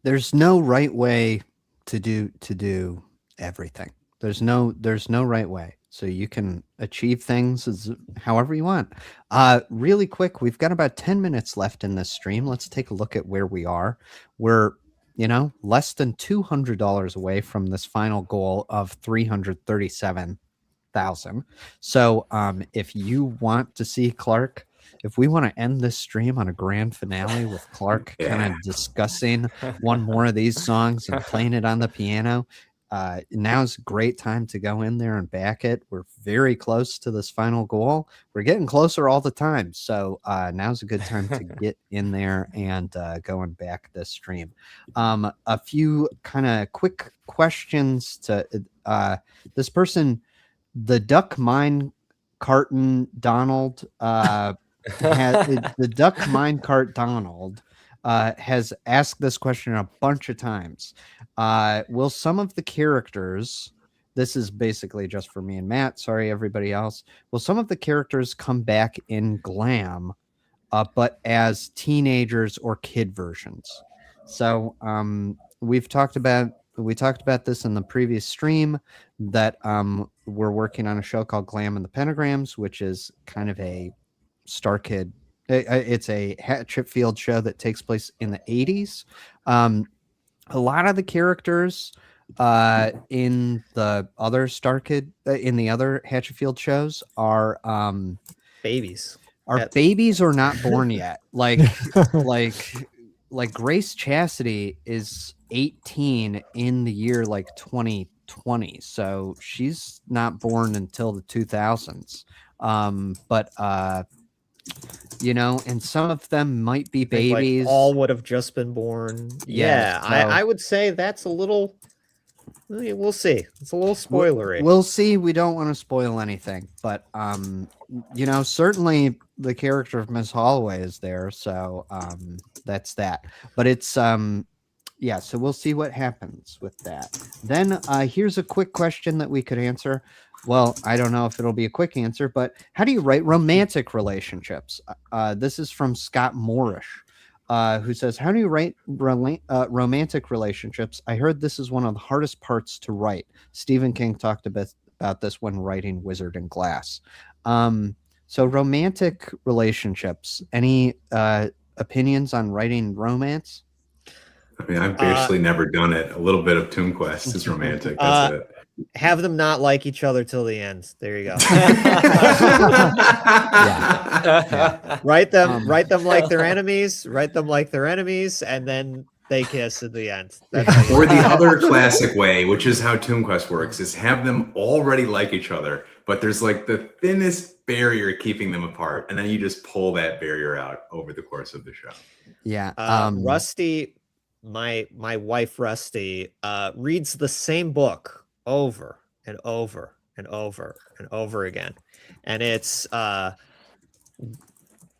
There's no right way to do everything. There's no right way. So you can achieve things as however you want. Really quick, we've got about 10 minutes left in this stream. Let's take a look at where we are. We're, less than $200 away from this final goal of 337,000. So if you want to see Clark, if we want to end this stream on a grand finale with Clark kind of discussing one more of these songs and playing it on the piano, now's a great time to go in there and back it. We're very close to this final goal. We're getting closer all the time. So now's a good time to get in there and go and back this stream. A few kind of quick questions to this person, the Duck Mine Carton Donald, the Duck Minecart Donald has asked this question a bunch of times. Will some of the characters, this is basically just for me and Matt, sorry everybody else, will some of the characters come back in Glam, but as teenagers or kid versions? So we talked about this in the previous stream, that we're working on a show called Glam and the Pentagrams, which is kind of a StarKid. It's a Hatchetfield show that takes place in the 80s. A lot of the characters in the other StarKid, in the other Hatchetfield shows are Babies. Babies or not born yet. Like Grace Chastity is 18 in the year like 2020, so she's not born until the 2000s. But and some of them might be babies. Like all would have just been born. Yeah, so I would say that's a little. We'll see. It's a little spoilery. We'll see. We don't want to spoil anything, but certainly the character of Miss Holloway is there, so that's that. But it's so we'll see what happens with that. Then here's a quick question that we could answer. Well, I don't know if it'll be a quick answer, but how do you write romantic relationships? This is from Scott Moorish, who says, how do you write romantic relationships? I heard this is one of the hardest parts to write. Stephen King talked a bit about this when writing Wizard and Glass. So romantic relationships, any opinions on writing romance? I mean, I've basically never done it. A little bit of Toon Quest is romantic. That's it. Have them not like each other till the end. There you go. Yeah. Write them like they're enemies. Write them like they're enemies, and then they kiss at the end. Or the other classic way, which is how Toon Quest works, is have them already like each other, but there's like the thinnest barrier keeping them apart, and then you just pull that barrier out over the course of the show. Yeah. Rusty, my wife Rusty, reads the same book over and over and over and over again, and it's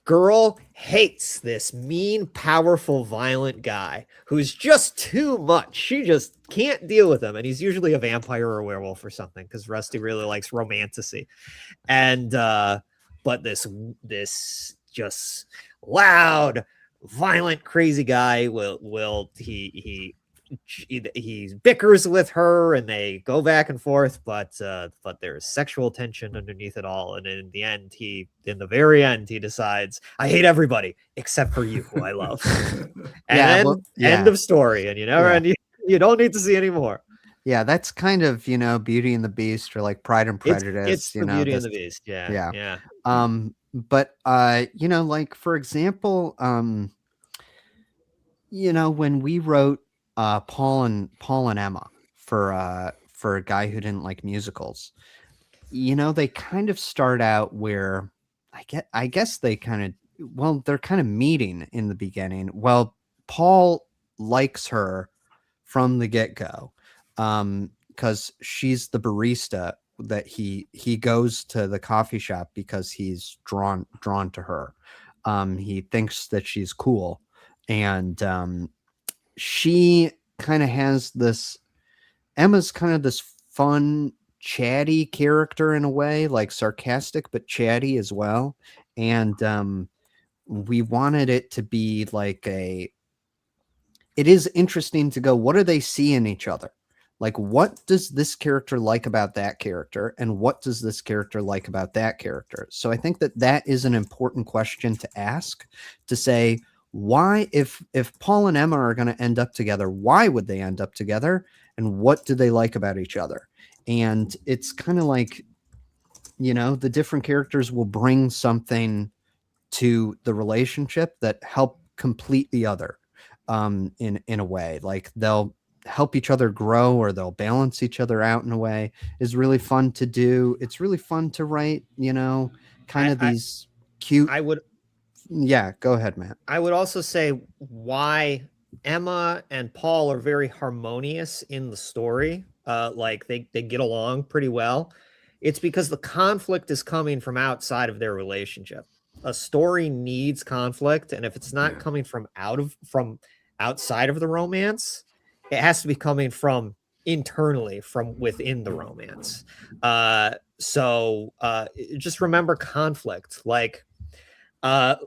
girl hates this mean, powerful, violent guy who's just too much. She just can't deal with him, and he's usually a vampire or a werewolf or something, because Rusty really likes romantasy. And but this just loud, violent, crazy guy. He bickers with her and they go back and forth, but there's sexual tension underneath it all. And in the very end, he decides, I hate everybody except for you, who I love. And end of story. And you don't need to see any more. Yeah, that's kind of, Beauty and the Beast or like Pride and Prejudice. It's the Beauty and the Beast. Yeah. But like for example, when we wrote Paul and Emma for a guy who didn't like musicals, they kind of start out where I guess they they're kind of meeting in the beginning. Well, Paul likes her from the get-go because she's the barista that he goes to the coffee shop because he's drawn to her. He thinks that she's cool, and she kind of has this, Emma's kind of this fun, chatty character in a way, like sarcastic, but chatty as well. And we wanted it to be like it is interesting to go, what do they see in each other? Like, what does this character like about that character? And what does this character like about that character? So I think that is an important question to ask, to say, why, if Paul and Emma are going to end up together, why would they end up together? And what do they like about each other? And it's kind of like, the different characters will bring something to the relationship that help complete the other in a way. Like they'll help each other grow, or they'll balance each other out in a way. Is really fun to do. It's really fun to write, these cute. Yeah, go ahead, Matt. I would also say why Emma and Paul are very harmonious in the story. Like they get along pretty well. It's because the conflict is coming from outside of their relationship. A story needs conflict, and if it's not coming from outside of the romance, it has to be coming from internally, from within the romance. So just remember conflict. Like a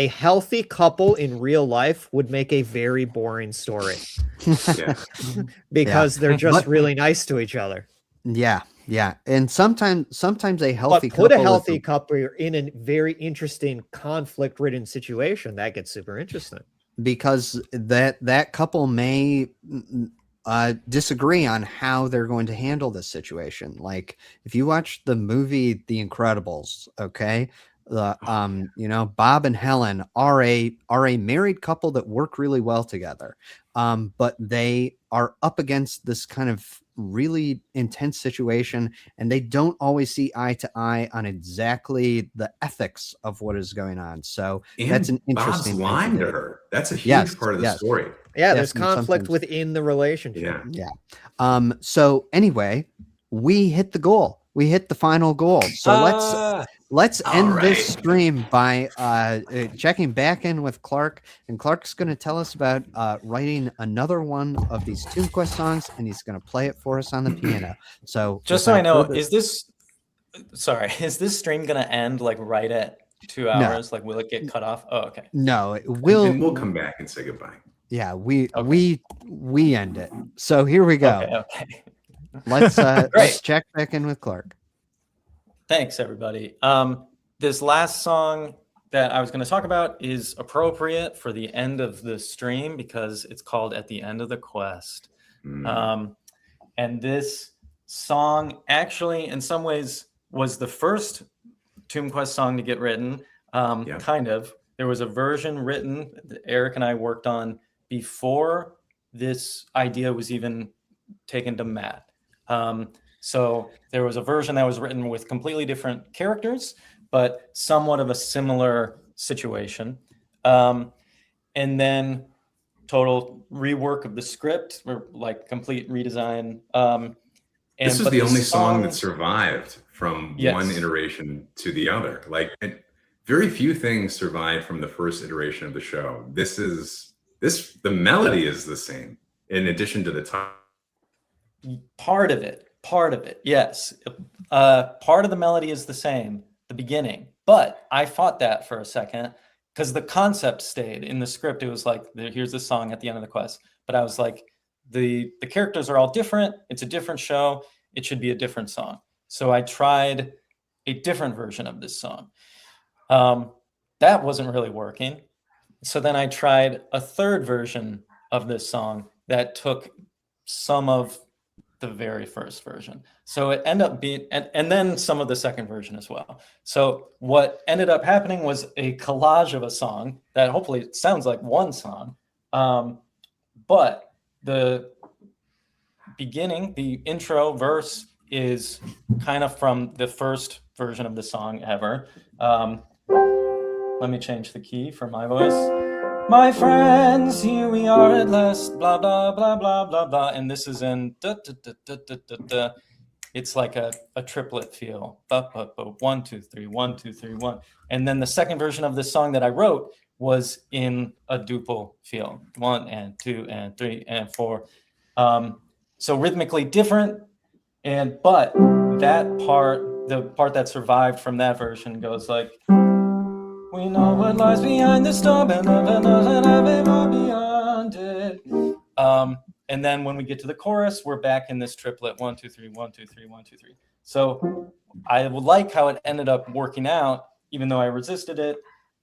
healthy couple in real life would make a very boring story. Because they're just really nice to each other. Yeah. And sometimes a healthy couple, put a healthy couple in a very interesting conflict-ridden situation, that gets super interesting. Because that couple may disagree on how they're going to handle this situation. Like if you watch the movie The Incredibles, okay, Bob and Helen are a married couple that work really well together, but they are up against this kind of really intense situation, and they don't always see eye to eye on exactly the ethics of what is going on. So that's an interesting Bob's lying to her. That's a huge part of the story. Yeah, there's conflict within the relationship. Yeah. So anyway, we hit the goal. We hit the final goal. So let's end this stream by checking back in with Clark, and Clark's going to tell us about writing another one of these Toon Quest songs, and he's going to play it for us on the piano. So just so I know, is this stream going to end like right at 2 hours? No. Like, will it get cut off? Oh, okay. No, it will. And we'll come back and say goodbye. Yeah, we end it. So here we go. Okay. Let's check back in with Clark. Thanks, everybody. This last song that I was going to talk about is appropriate for the end of the stream because it's called At the End of the Quest. And this song actually, in some ways, was the first Toon Quest song to get written. Kind of. There was a version written that Eric and I worked on before this idea was even taken to Matt. So there was a version that was written with completely different characters, but somewhat of a similar situation. And then total rework of the script, or like complete redesign. This is the only song that survived from one iteration to the other. Like, very few things survived from the first iteration of the show. The melody is the same, in addition to the time. Part of it, yes. Part of the melody is the same, the beginning, But I fought that for a second because the concept stayed in the script. It was like, here's the song at the end of the quest. But I was like, the characters are all different. It's a different show. It should be a different song. So I tried a different version of this song. That wasn't really working. So then I tried a third version of this song that took some of the very first version. So it ended up being, and then some of the second version as well. So what ended up happening was a collage of a song that hopefully sounds like one song. But the beginning, the intro verse is kind of from the first version of the song ever. Let me change the key for my voice. My friends, here we are at last, blah, blah, blah, blah, blah, blah. And this is in da, da, da, da, da, da, da. It's like a triplet feel. 1, 2, 3, 1, 2, 3, 1. And then the second version of this song that I wrote was in a duple feel. 1 and 2 and 3 and 4. So rhythmically different. But that part, the part that survived from that version goes like, we know what lies behind the storm and beyond it. And then when we get to the chorus, we're back in this triplet 1, 2, 3, 1, 2, 3, 1, 2, 3. So I would like how it ended up working out, even though I resisted it.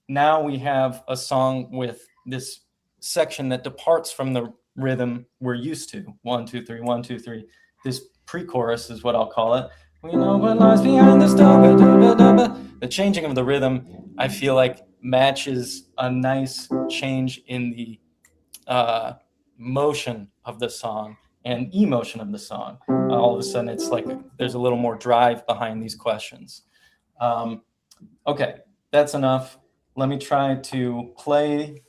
Now we have a song with this section that departs from the rhythm we're used to. 1, 2, 3, 1, 2, 3. This pre-chorus is what I'll call it. We know what lies behind the storm. The changing of the rhythm, I feel like, matches a nice change in the motion of the song and emotion of the song. All of a sudden, it's like there's a little more drive behind these questions. Okay, that's enough. Let me try to play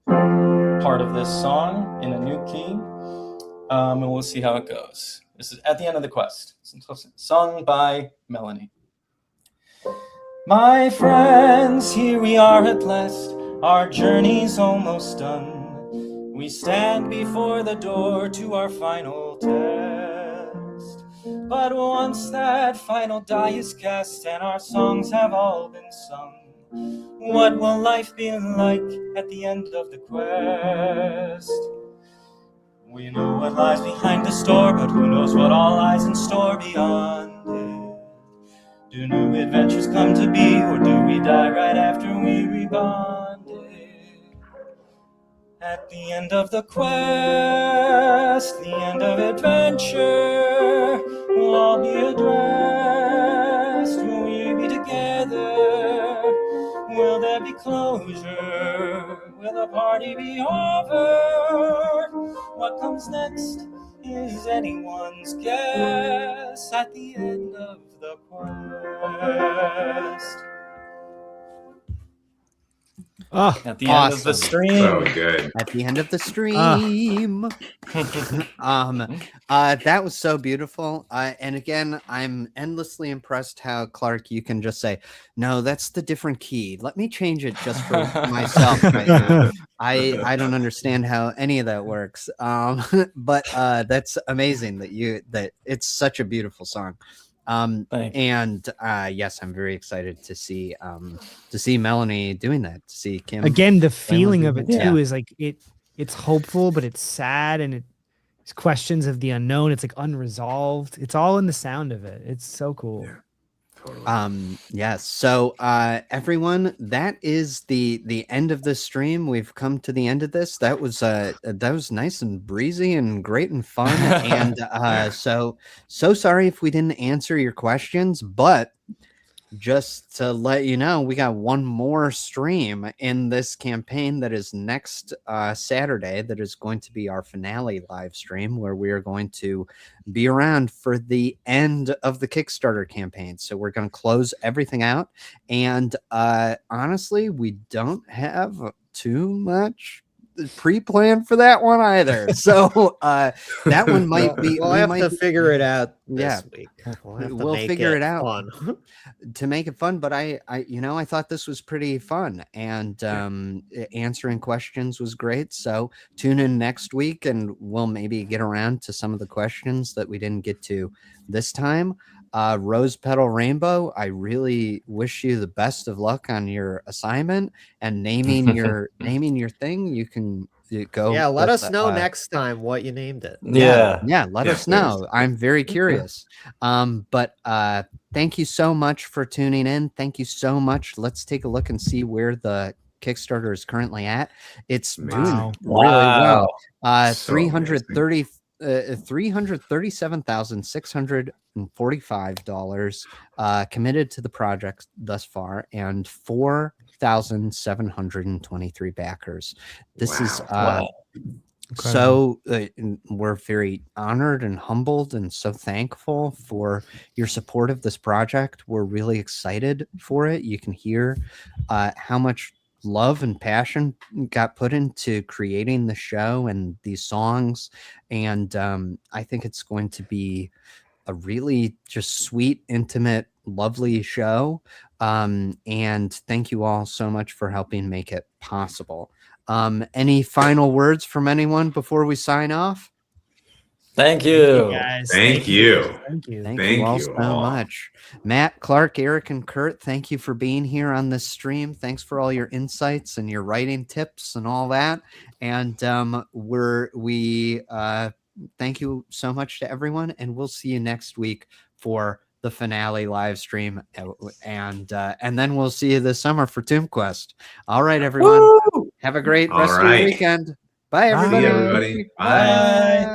part of this song in a new key, and we'll see how it goes. This is At the End of the Quest, sung by Melanie. My friends, here we are at last, our journey's almost done. We stand before the door to our final test. But once that final die is cast and our songs have all been sung, what will life be like at the end of the quest? We know what lies behind the store, but who knows what all lies in store beyond it? Do new adventures come to be, or do we die right after we rebonded? At the end of the quest, the end of adventure, we'll all be addressed. Will we be together? Will there be closure? Will the party be over? What comes next is anyone's guess at the end of the quest. At the end of the stream. So good. At the end of the stream. That was so beautiful. And again, I'm endlessly impressed how, Clark, you can just say, no, that's the different key. Let me change it just for myself right now. I don't understand how any of that works. But that's amazing that it's such a beautiful song. And yes, I'm very excited to see Melanie doing that, to see Kim. Again, the feeling of it too is like it's hopeful, but it's sad, and it's questions of the unknown. It's like unresolved. It's all in the sound of it. It's so cool. Yeah. Totally. Yes. So everyone, that is the end of this stream. We've come to the end of this. That was nice and breezy and great and fun. And so sorry if we didn't answer your questions, but just to let you know, we got one more stream in this campaign that is next Saturday. That is going to be our finale live stream, where we are going to be around for the end of the Kickstarter campaign. So we're going to close everything out. And honestly, we don't have too much pre-planned for that one either. So that one might be. We'll have to figure it out this week. We'll figure it out fun. To make it fun. But I thought this was pretty fun, and answering questions was great. So tune in next week, and we'll maybe get around to some of the questions that we didn't get to this time. Rose Petal Rainbow, I really wish you the best of luck on your assignment and naming your thing. You can go. Yeah, let with, us know next time what you named it. Yeah. Let Yeah, us know. I'm very curious. But thank you so much for tuning in. Thank you so much. Let's take a look and see where the Kickstarter is currently at. It's doing really well. So amazing. $337,645 committed to the project thus far, and 4,723 backers. This is so we're very honored and humbled and so thankful for your support of this project. We're really excited for it. You can hear how much love and passion got put into creating the show and these songs, and I think it's going to be a really just sweet, intimate, lovely show. And thank you all so much for helping make it possible. Any final words from anyone before we sign off? Thank you. Guys. Thank you. Thank you. Thank you all so much. Matt, Clark, Eric, and Kurt, thank you for being here on this stream. Thanks for all your insights and your writing tips and all that. And we thank you so much to everyone, and we'll see you next week for the finale live stream, and then we'll see you this summer for Tomb Quest. All right, everyone. Woo! Have a great rest of your weekend. Bye, everybody. See you, everybody. Bye. Bye.